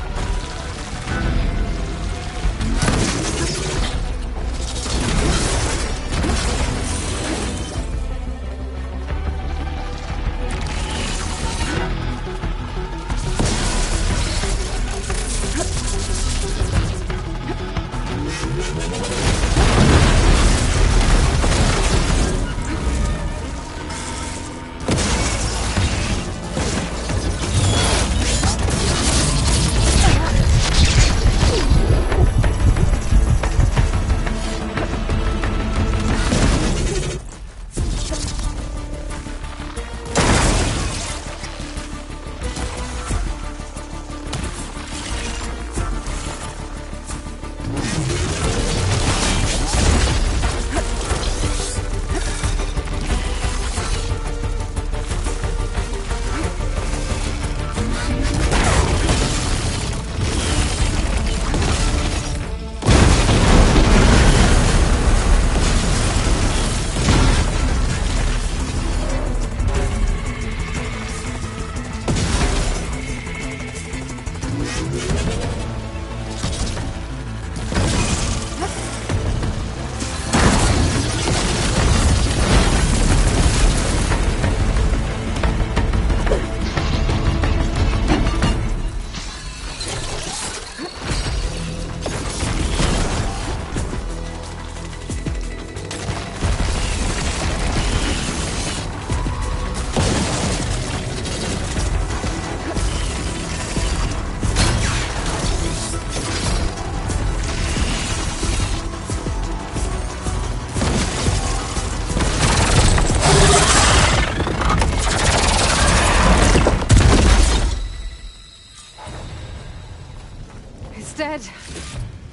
dead.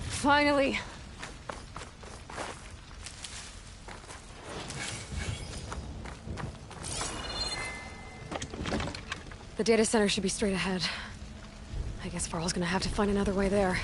Finally. The data center should be straight ahead. I guess Varl's gonna have to find another way there.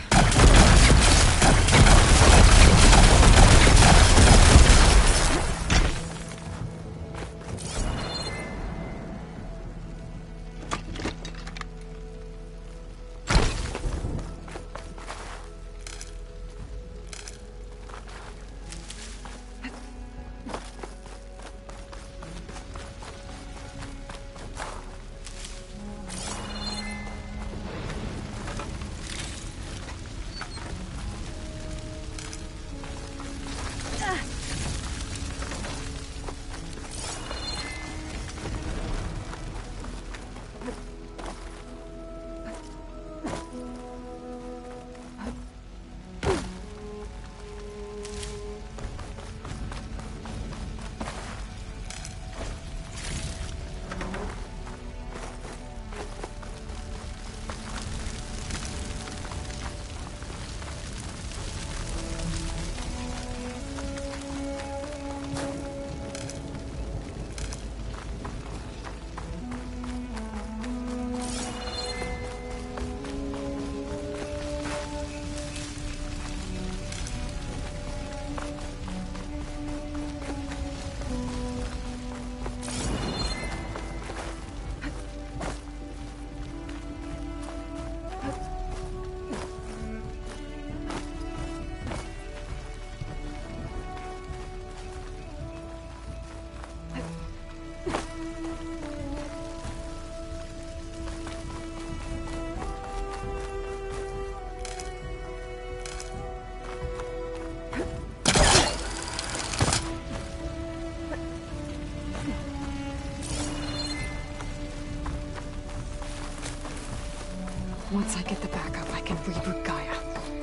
Once I get the backup, I can reboot Gaia.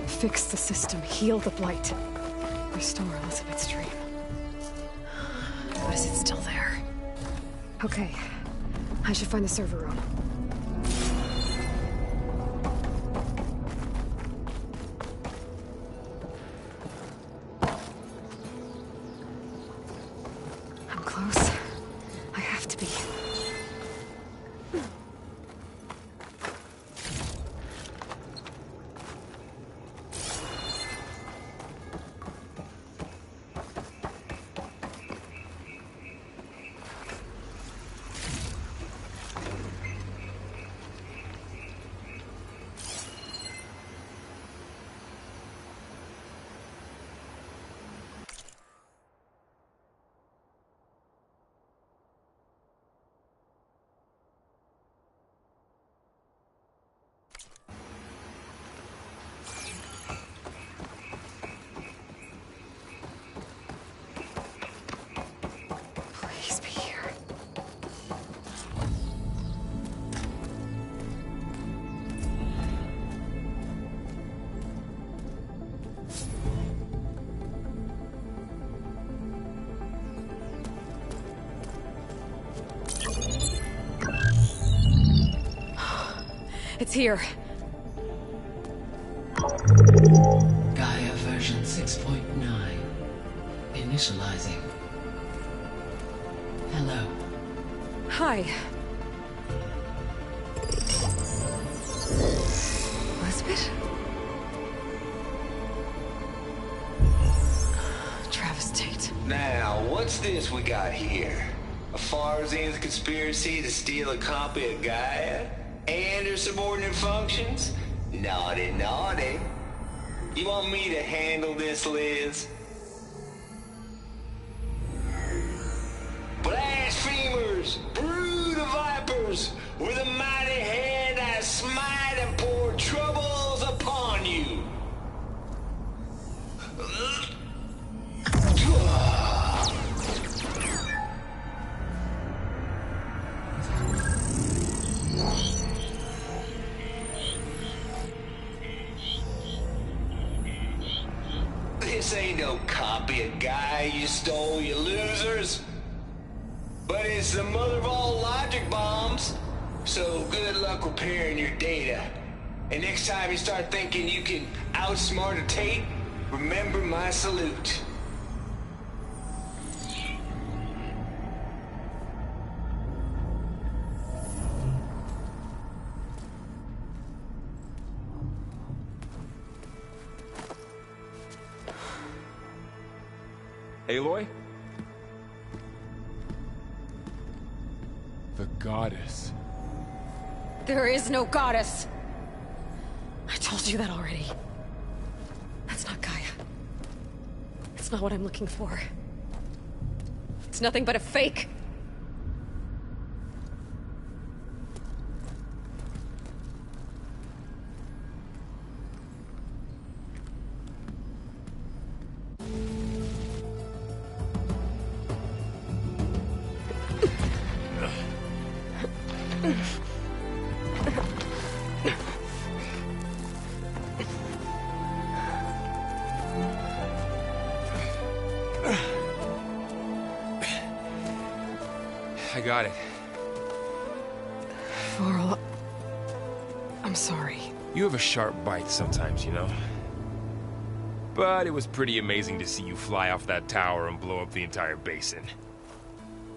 Fix the system, heal the Blight. Restore Elizabeth's dream. But is it still there? Okay. I should find the server room. I'm close. I have to be. Please be here. It's here. Gaia version 6.9. Initializing. Hello. Hi. Elizabeth? Travis Tate. Now, what's this we got here? A Farzian's conspiracy to steal a copy of Gaia? And her subordinate functions? Naughty, naughty. You want me to handle this, Liz? Blasphemers! Brood of vipers! With a mighty hand I smite and pour troubles upon you! This ain't no copy of Gaia you stole, you losers. But it's the mother of all logic bombs. So good luck repairing your data. And next time you start thinking you can outsmart a tape, remember my salute. Aloy? The goddess. There is no goddess. I told you that already. That's not Gaia. It's not what I'm looking for. It's nothing but a fake. I got it. Varl, I'm sorry. You have a sharp bite sometimes, you know? But it was pretty amazing to see you fly off that tower and blow up the entire basin.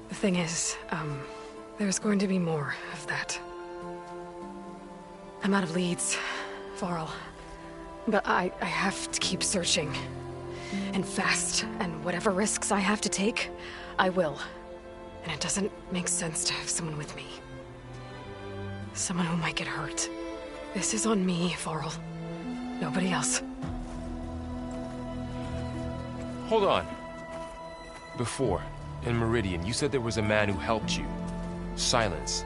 The thing is, there's going to be more of that. I'm out of leads, Varl. But I have to keep searching. And fast, and whatever risks I have to take, I will. And it doesn't make sense to have someone with me. Someone who might get hurt. This is on me, Varl. Nobody else. Hold on. Before, in Meridian, you said there was a man who helped you. Silence.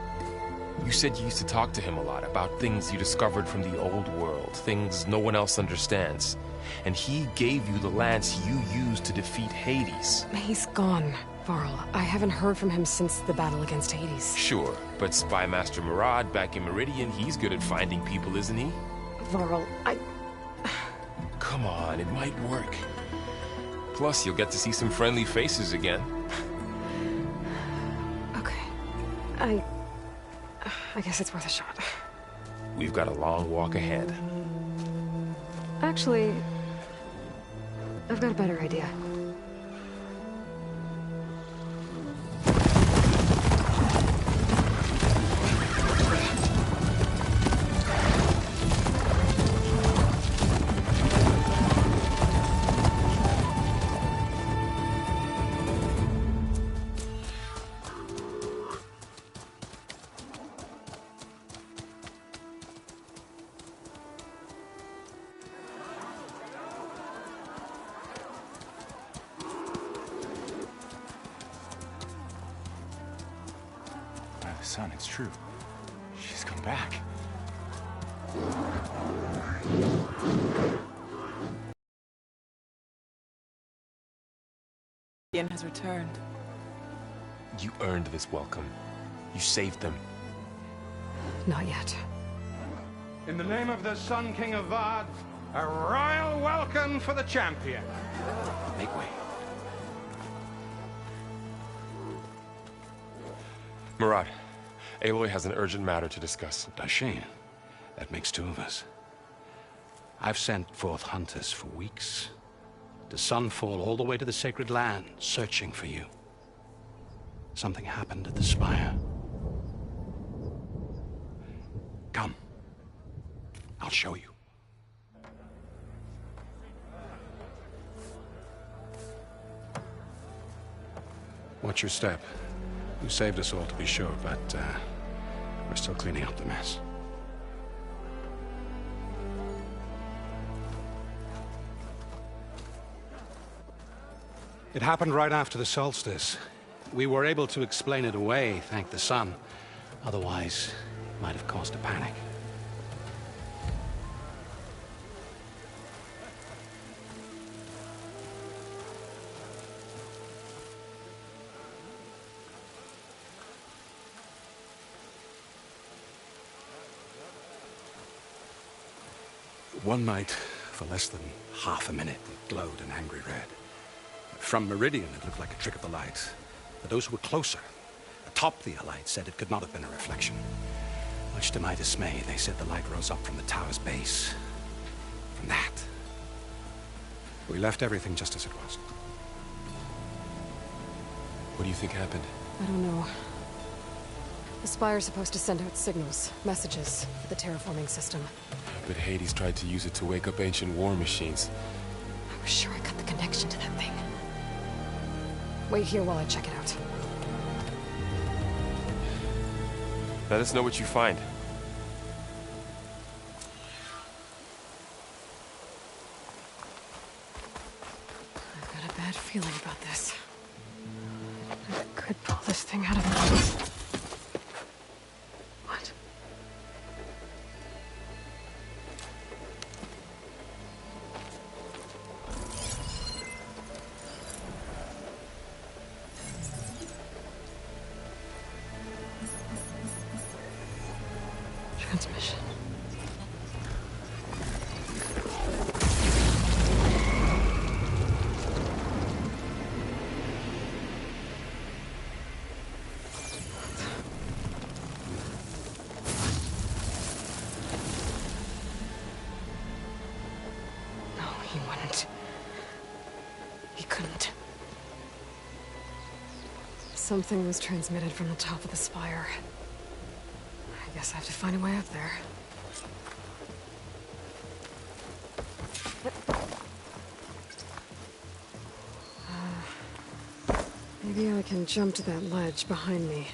You said you used to talk to him a lot about things you discovered from the old world, things no one else understands. And he gave you the lance you used to defeat Hades. He's gone, Varl. I haven't heard from him since the battle against Hades. Sure, but Spy Master Murad back in Meridian, he's good at finding people, isn't he? Varl, Come on, it might work. Plus, you'll get to see some friendly faces again. Okay. I guess it's worth a shot. We've got a long walk ahead. Actually, I've got a better idea. Son, it's true. She's come back. Ian has returned. You earned this welcome. You saved them. Not yet. In the name of the Sun King of Vard, a royal welcome for the champion. Make way. Murad, Aloy has an urgent matter to discuss. Does she? That makes two of us. I've sent forth hunters for weeks. To Sunfall all the way to the Sacred Land, searching for you. Something happened at the Spire. Come. I'll show you. Watch your step. You saved us all, to be sure, but we're still cleaning up the mess. It happened right after the solstice. We were able to explain it away, thank the sun. Otherwise, it might have caused a panic. One night, for less than half a minute, it glowed an angry red. From Meridian, it looked like a trick of the light. But those who were closer, atop the Allied, said it could not have been a reflection. Much to my dismay, they said the light rose up from the tower's base. From that. We left everything just as it was. What do you think happened? I don't know. The Spire's supposed to send out signals, messages, for the terraforming system. But Hades tried to use it to wake up ancient war machines. I was sure I got the connection to that thing. Wait here while I check it out. Let us know what you find. I've got a bad feeling about this. I could pull this thing out of my... What? Transmission. No, he wouldn't. He couldn't. Something was transmitted from the top of the spire. I guess I have to find a way up there. Maybe I can jump to that ledge behind me.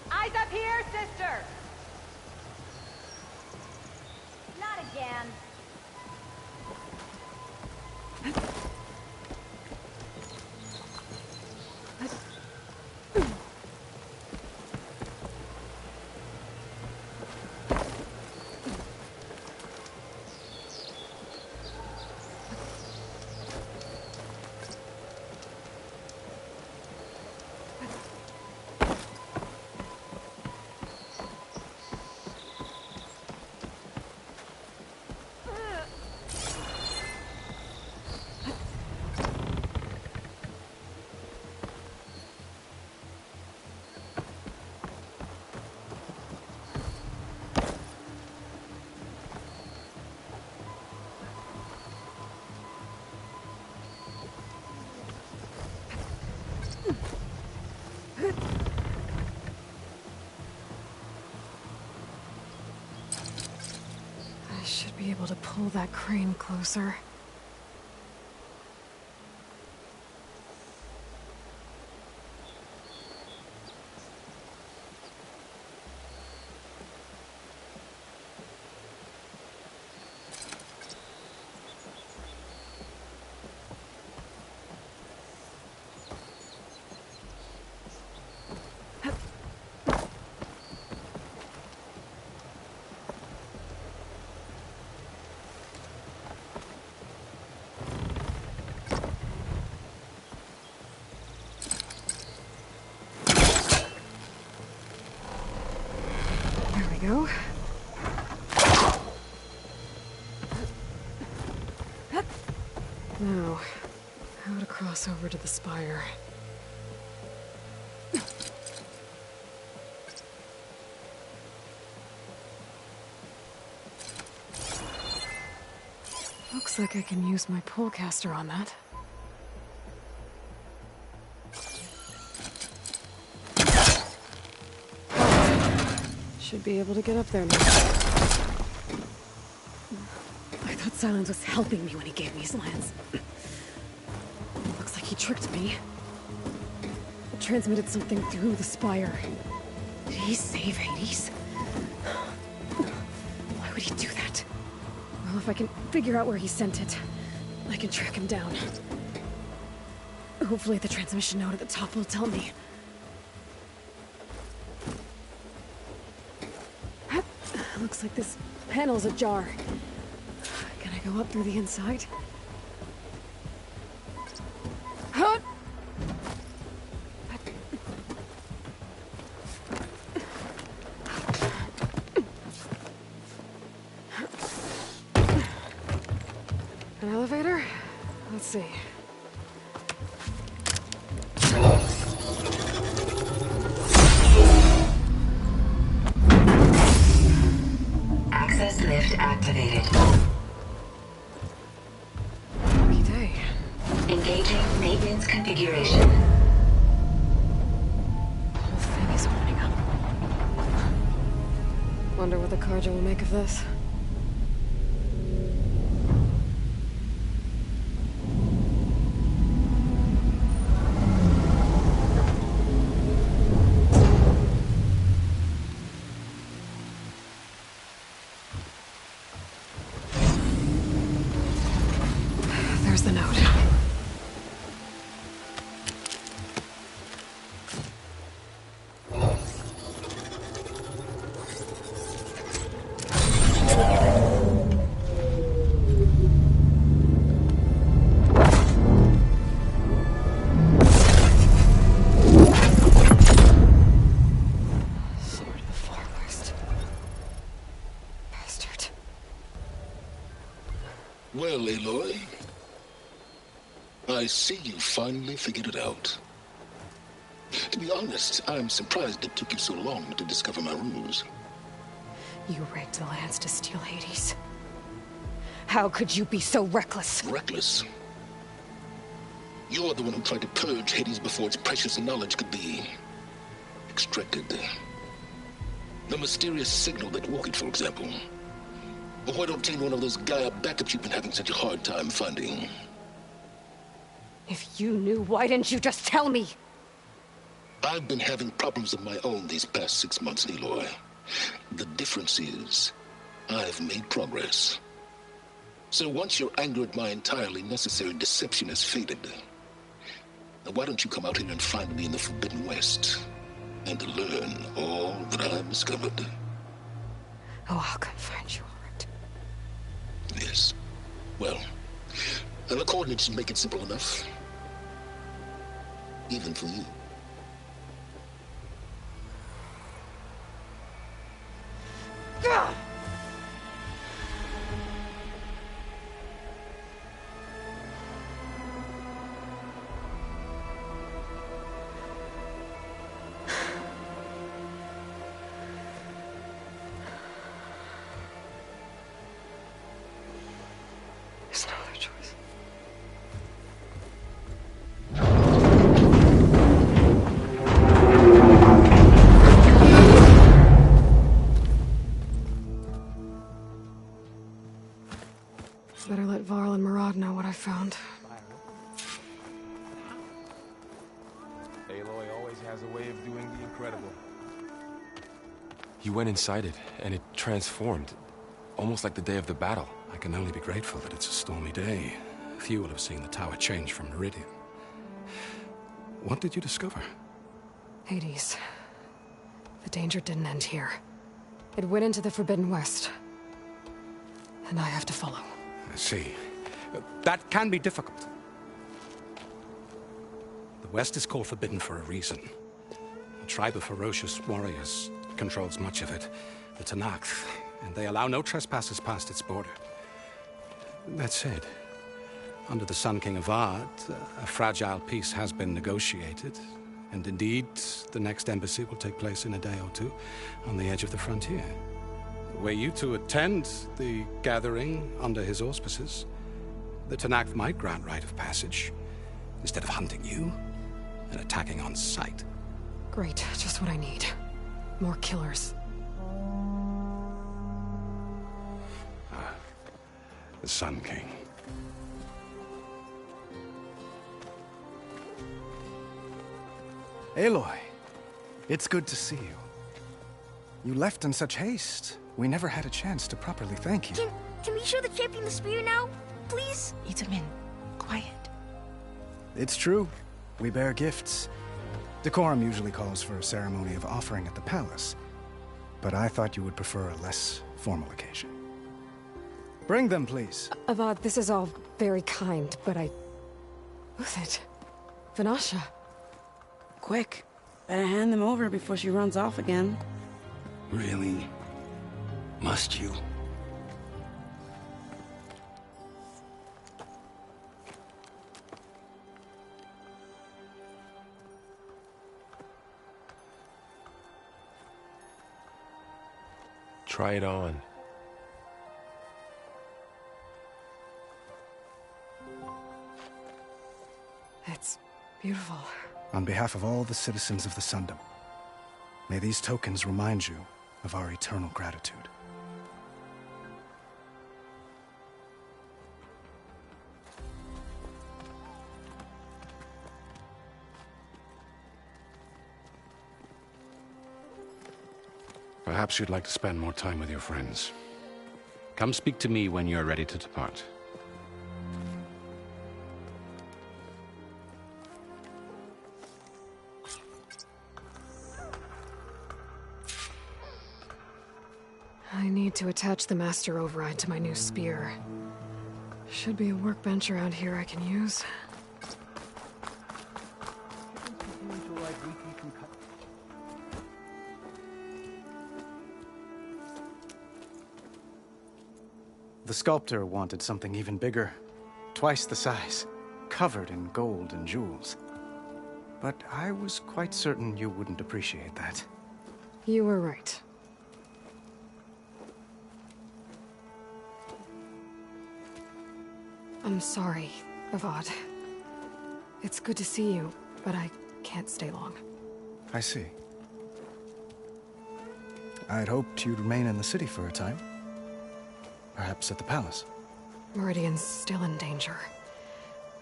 Eyes up here, sister! Not again. I should be able to pull that crane closer. Go. Now, how to cross over to the spire. Looks like I can use my pullcaster on that. Should be able to get up there now. I thought Silence was helping me when he gave me his lance. Looks like he tricked me. It transmitted something through the spire. Did he save Hades? Why would he do that? If I can figure out where he sent it, I can track him down. Hopefully the transmission note at the top will tell me. Looks like this panel's ajar. Can I go up through the inside? Huh? An elevator? Let's see. Access lift activated. Lucky day. Engaging maintenance configuration. The whole thing is opening up. Wonder what the Carja will make of this. There's the note. Sword of the Far West. Bastard. Well, Aloy, I see you finally figured it out. To be honest, I'm surprised it took you so long to discover my ruse. You raped the lands to steal Hades. How could you be so reckless? Reckless? You're the one who tried to purge Hades before its precious knowledge could be extracted. The mysterious signal that woke it, for example. Or why don't obtain one of those Gaia backups you've been having such a hard time finding? If you knew, why didn't you just tell me? I've been having problems of my own these past 6 months, Aloy. The difference is, I've made progress. So once your anger at my entirely necessary deception has faded, now why don't you come out here and find me in the Forbidden West and learn all that I've discovered? Oh, I'll come find you, all right. Yes. Well, and the coordinates should make it simple enough. Even for you. Gah! There's no other choice. Better let Varl and Murad know what I found. Aloy always has a way of doing the incredible. He went inside it, and it transformed. Almost like the day of the battle. I can only be grateful that it's a stormy day. Few will have seen the tower change from Meridian. What did you discover? Hades. The danger didn't end here. It went into the Forbidden West. And I have to follow. I see. That can be difficult. The West is called Forbidden for a reason. A tribe of ferocious warriors controls much of it. The Tenakth, and they allow no trespassers past its border. That said, under the Sun King of Ard, a fragile peace has been negotiated, and indeed, the next embassy will take place in a day or two on the edge of the frontier. Were you to attend the gathering under his auspices, the Tenakth might grant right of passage, instead of hunting you and attacking on sight. Great, just what I need. More killers. The Sun King. Aloy, it's good to see you. You left in such haste. We never had a chance to properly thank you. Can we show the champion the spear now? Please? Itamin, quiet. It's true. We bear gifts. Decorum usually calls for a ceremony of offering at the palace, but I thought you would prefer a less formal occasion. Bring them, please. Avad, this is all very kind, but Who's it? Vanasha. Quick. Better hand them over before she runs off again. Really? Must you? Try it on. It's beautiful. On behalf of all the citizens of the Sundom, may these tokens remind you of our eternal gratitude. Perhaps you'd like to spend more time with your friends. Come speak to me when you're ready to depart. I need to attach the master override to my new spear. Should be a workbench around here I can use. The sculptor wanted something even bigger, twice the size, covered in gold and jewels. But I was quite certain you wouldn't appreciate that. You were right. I'm sorry, Avad. It's good to see you, but I can't stay long. I see. I'd hoped you'd remain in the city for a time. Perhaps at the palace. Meridian's still in danger,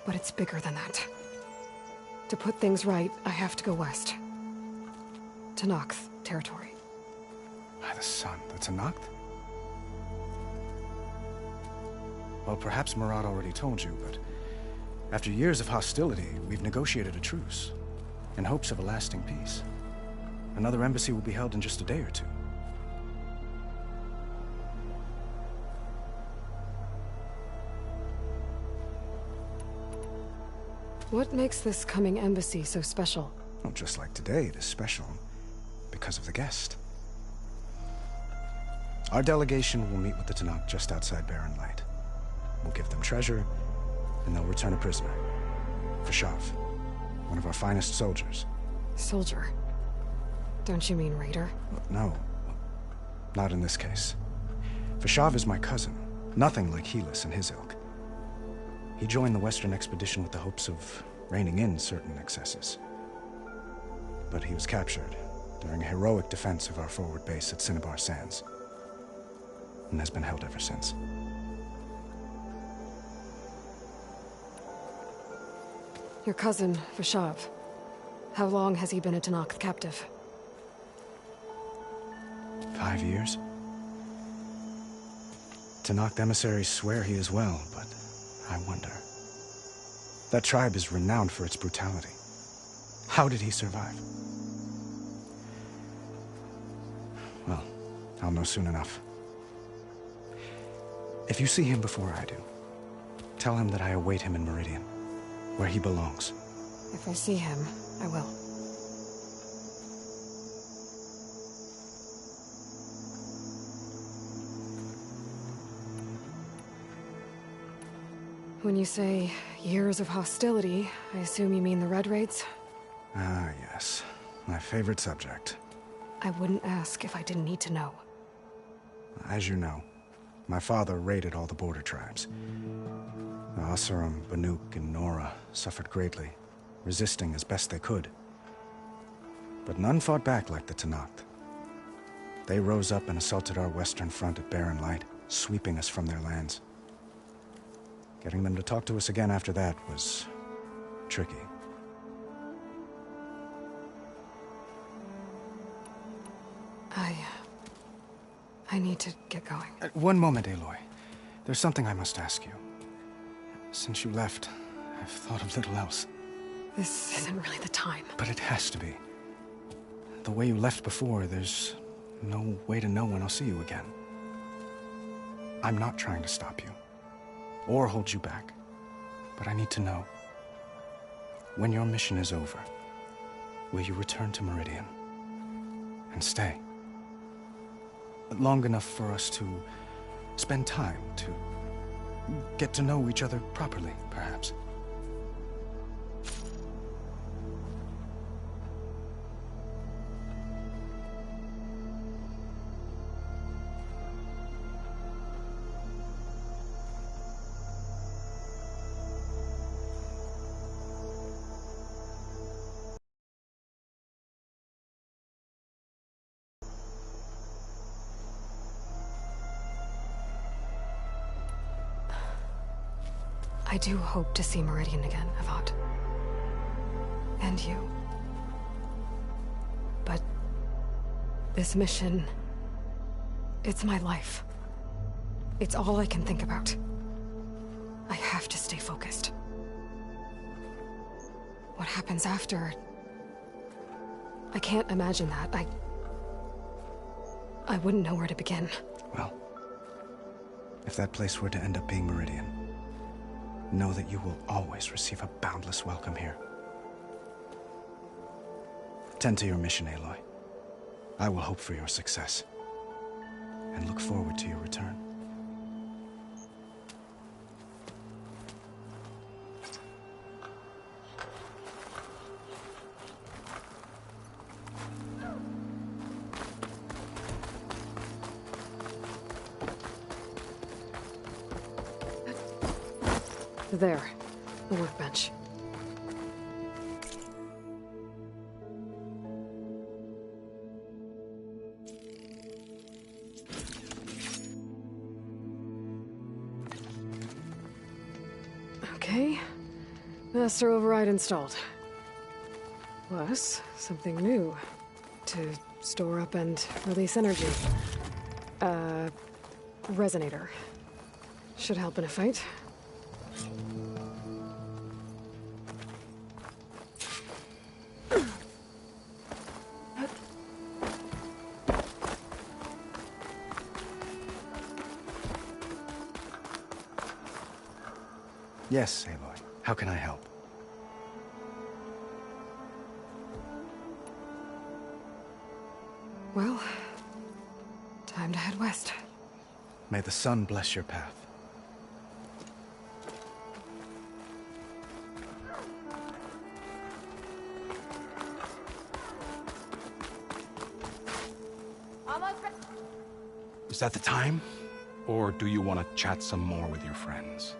but it's bigger than that. To put things right, I have to go west. To Nox territory. By the sun, that's a Noct? Well, perhaps Murad already told you, but after years of hostility, we've negotiated a truce, in hopes of a lasting peace. Another embassy will be held in just a day or two. What makes this coming embassy so special? Well, just like today, it is special because of the guest. Our delegation will meet with the Tenakth just outside Barren Light. We'll give them treasure, and they'll return a prisoner. Vashav, one of our finest soldiers. Soldier? Don't you mean raider? No, not in this case. Vashav is my cousin, nothing like Helis and his ilk. He joined the Western expedition with the hopes of reining in certain excesses. But he was captured during a heroic defense of our forward base at Cinnabar Sands, and has been held ever since. Your cousin, Vashav. How long has he been a Tenakth captive? 5 years. Tenakth emissaries swear he is well, but I wonder. That tribe is renowned for its brutality. How did he survive? Well, I'll know soon enough. If you see him before I do, tell him that I await him in Meridian, where he belongs. If I see him, I will. When you say years of hostility, I assume you mean the Red Raids? Ah, yes. My favorite subject. I wouldn't ask if I didn't need to know. As you know, my father raided all the border tribes. The Asuram, Banuk, and Nora suffered greatly, resisting as best they could. But none fought back like the Tenakth. They rose up and assaulted our western front at Barren Light, sweeping us from their lands. Getting them to talk to us again after that was tricky. I need to get going. One moment, Aloy. There's something I must ask you. Since you left, I've thought of little else. This isn't really the time. But it has to be. The way you left before, there's no way to know when I'll see you again. I'm not trying to stop you, or hold you back. But I need to know, when your mission is over, will you return to Meridian? And stay? Long enough for us to spend time, to get to know each other properly, perhaps. I do hope to see Meridian again, Avad. And you. But this mission, it's my life. It's all I can think about. I have to stay focused. What happens after? I can't imagine that. I wouldn't know where to begin. Well, if that place were to end up being Meridian, know that you will always receive a boundless welcome here. Tend to your mission, Aloy. I will hope for your success, and look forward to your return. There, the workbench. Okay, master override installed. Plus, something new to store up and release energy. Resonator. Should help in a fight. Yes, Aloy. How can I help? Well, time to head west. May the sun bless your path. Is that the time? Or do you want to chat some more with your friends?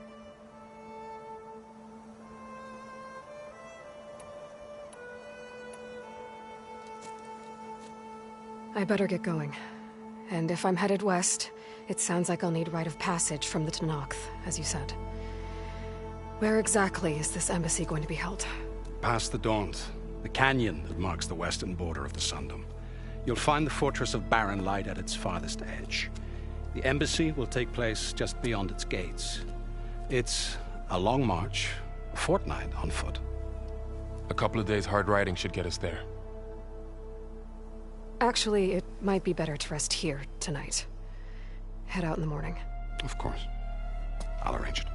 I better get going. And if I'm headed west, it sounds like I'll need rite of passage from the Tenakth, as you said. Where exactly is this embassy going to be held? Past the Daunt, the canyon that marks the western border of the Sundom. You'll find the fortress of Barren Light at its farthest edge. The embassy will take place just beyond its gates. It's a long march, a fortnight on foot. A couple of days hard riding should get us there. Actually, it might be better to rest here tonight. Head out in the morning. Of course. I'll arrange it.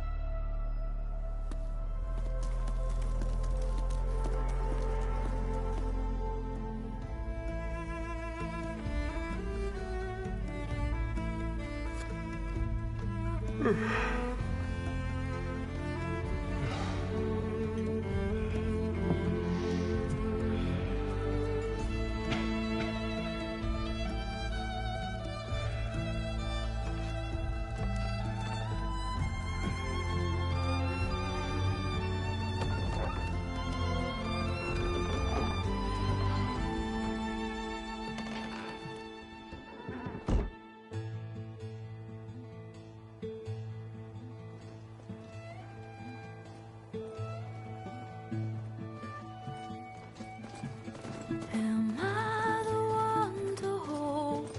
Am I the one to hold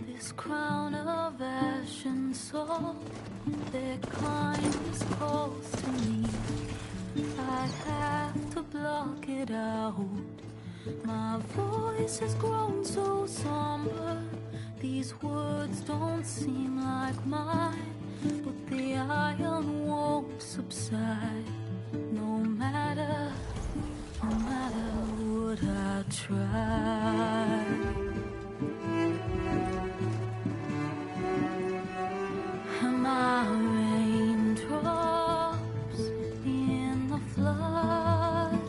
this crown of ash and salt? Their kindness calls to me. I have to block it out. My voice has grown so somber. These words don't seem like mine, but the iron won't subside. No matter what I try. My raindrops in the flood,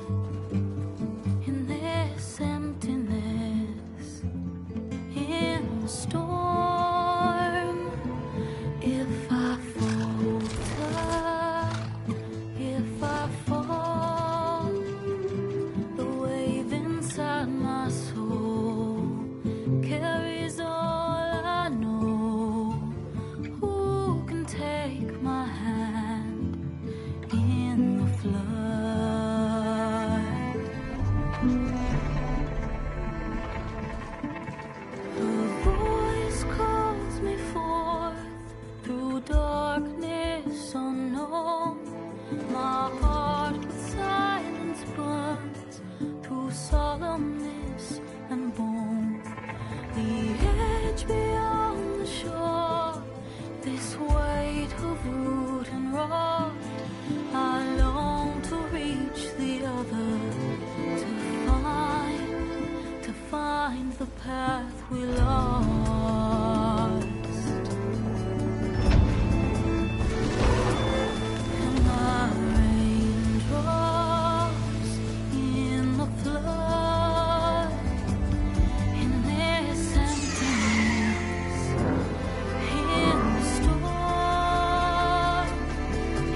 in this emptiness, in the storm. If I falter, if I fall, the wave inside my soul carries all I know. Who can take my hand in the flood? A voice calls me forth through darkness unknown. My heart with silence burns through solemnness and bone. The edge beyond the shore, this weight of root and rod, I long to reach the other, to find the path we lost. And my raindrops in the flood, in this emptiness, in the storm.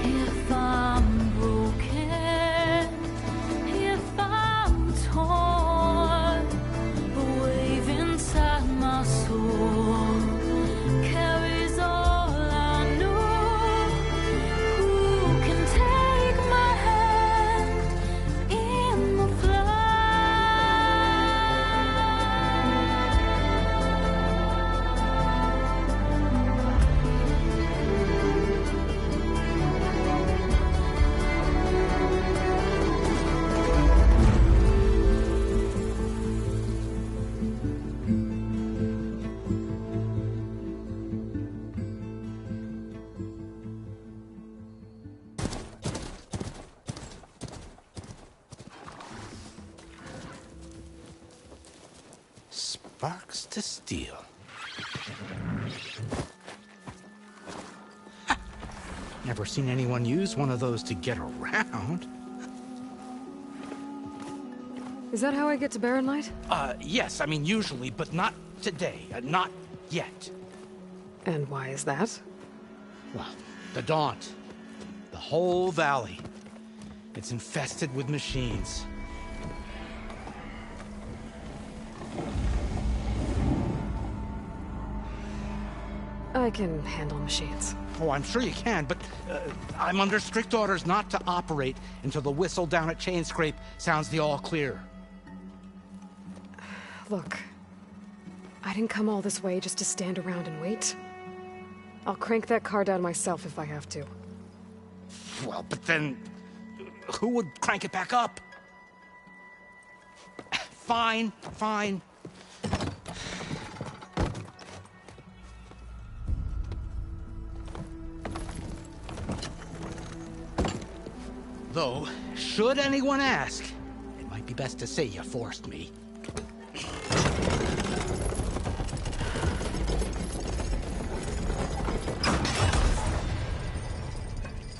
If I'm broken, if I'm torn, the wave inside my soul carries all I know. Who can take my hand in the Sparks to steel. Never seen anyone use one of those to get around. Is that how I get to Barren Light? Yes, I mean usually, but not today. Not yet. And why is that? Well, the Daunt. The whole valley. It's infested with machines. I can handle machines. Oh, I'm sure you can, but I'm under strict orders not to operate until the whistle down at Chainscrape sounds the all clear. Look, I didn't come all this way just to stand around and wait. I'll crank that car down myself if I have to. Well, but then who would crank it back up? Fine, fine. Though, should anyone ask, it might be best to say you forced me.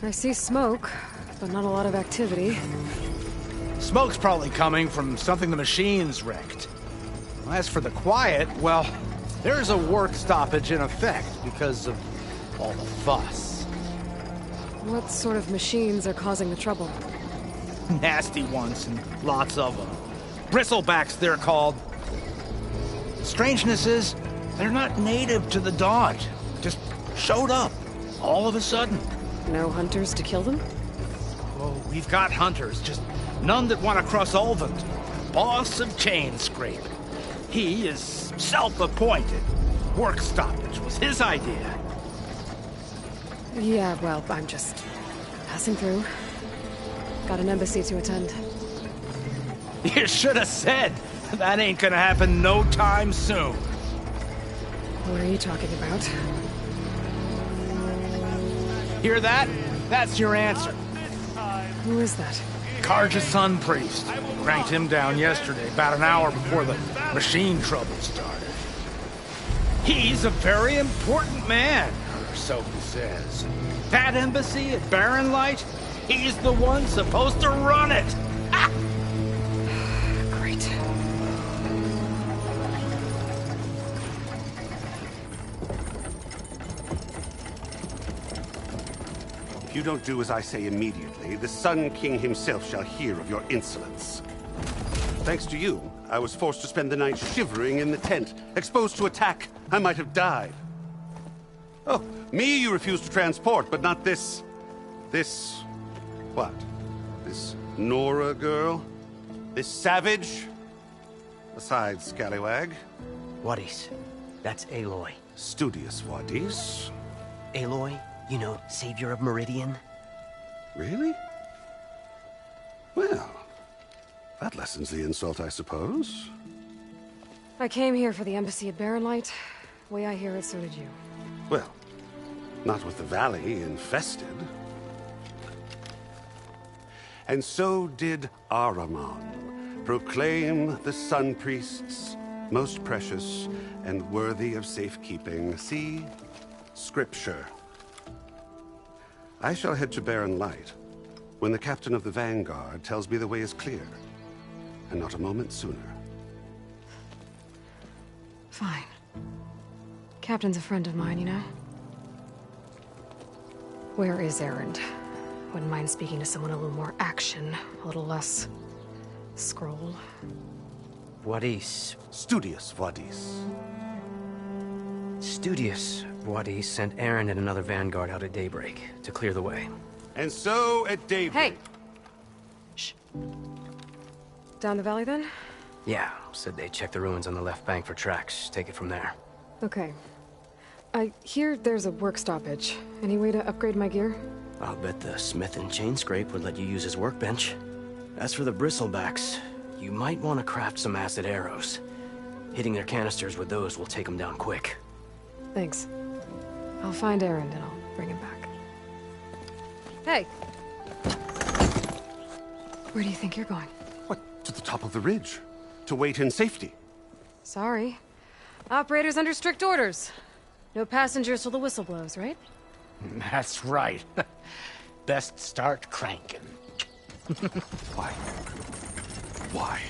I see smoke, but not a lot of activity. Smoke's probably coming from something the machines wrecked. As for the quiet, well, there's a work stoppage in effect because of all the fuss. What sort of machines are causing the trouble? Nasty ones, and lots of them. Bristlebacks, they're called. The strangeness is, they're not native to the Daunt. Just showed up, all of a sudden. No hunters to kill them? Oh, we've got hunters, just none that want to cross Ulvund. Boss of Chainscrape. He is self-appointed. Work stoppage was his idea. Yeah, well, I'm just passing through. Got an embassy to attend. You should have said. That ain't gonna happen no time soon. What are you talking about? Hear that? That's your answer. Who is that? Karja's son priest. Cranked him down yesterday, about an hour before the machine trouble started. He's a very important man, or so he says. That embassy at Barren Light, he's the one supposed to run it. Ah! Great. If you don't do as I say immediately, the Sun King himself shall hear of your insolence. Thanks to you, I was forced to spend the night shivering in the tent. Exposed to attack, I might have died. Oh, me you refuse to transport, but not this... what? This Nora girl? This savage? Besides, scallywag. Wadis. That's Aloy. Studious Wadis. Aloy, you know, savior of Meridian. Really? Well, that lessens the insult, I suppose. I came here for the embassy at Barren Light. Way I hear it, so did you. Well, not with the valley infested. And so did Ahriman, proclaim the Sun Priests most precious and worthy of safekeeping. See? Scripture. I shall head to Barren Light when the captain of the Vanguard tells me the way is clear, and not a moment sooner. Fine. Captain's a friend of mine, you know? Where is Erend? Wouldn't mind speaking to someone a little more action, a little less... scroll. Wadis. Studious Wadis. Studious Wadis sent Erend and another Vanguard out at daybreak to clear the way. And so at daybreak... Hey! Shh. Down the valley, then? Yeah, said they checked the ruins on the left bank for tracks. Take it from there. Okay. I hear there's a work stoppage. Any way to upgrade my gear? I'll bet the smith and chain scrape would let you use his workbench. As for the bristlebacks, you might want to craft some acid arrows. Hitting their canisters with those will take them down quick. Thanks. I'll find Erend and I'll bring him back. Hey! Where do you think you're going? What? To the top of the ridge. To wait in safety. Sorry. Operator's under strict orders. No passengers till the whistle blows, right? That's right. Best start cranking. Why? Why?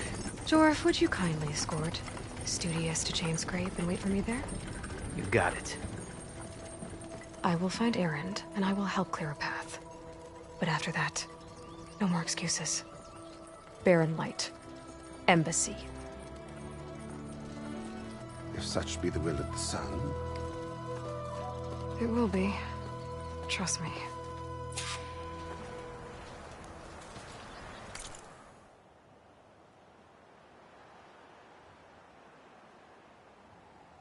Jorf, would you kindly escort Studious to Chain Scrape and wait for me there? You got it. I will find Erend, and I will help clear a path. But after that, no more excuses. Barren Light. Embassy. If such be the will of the sun. It will be. Trust me.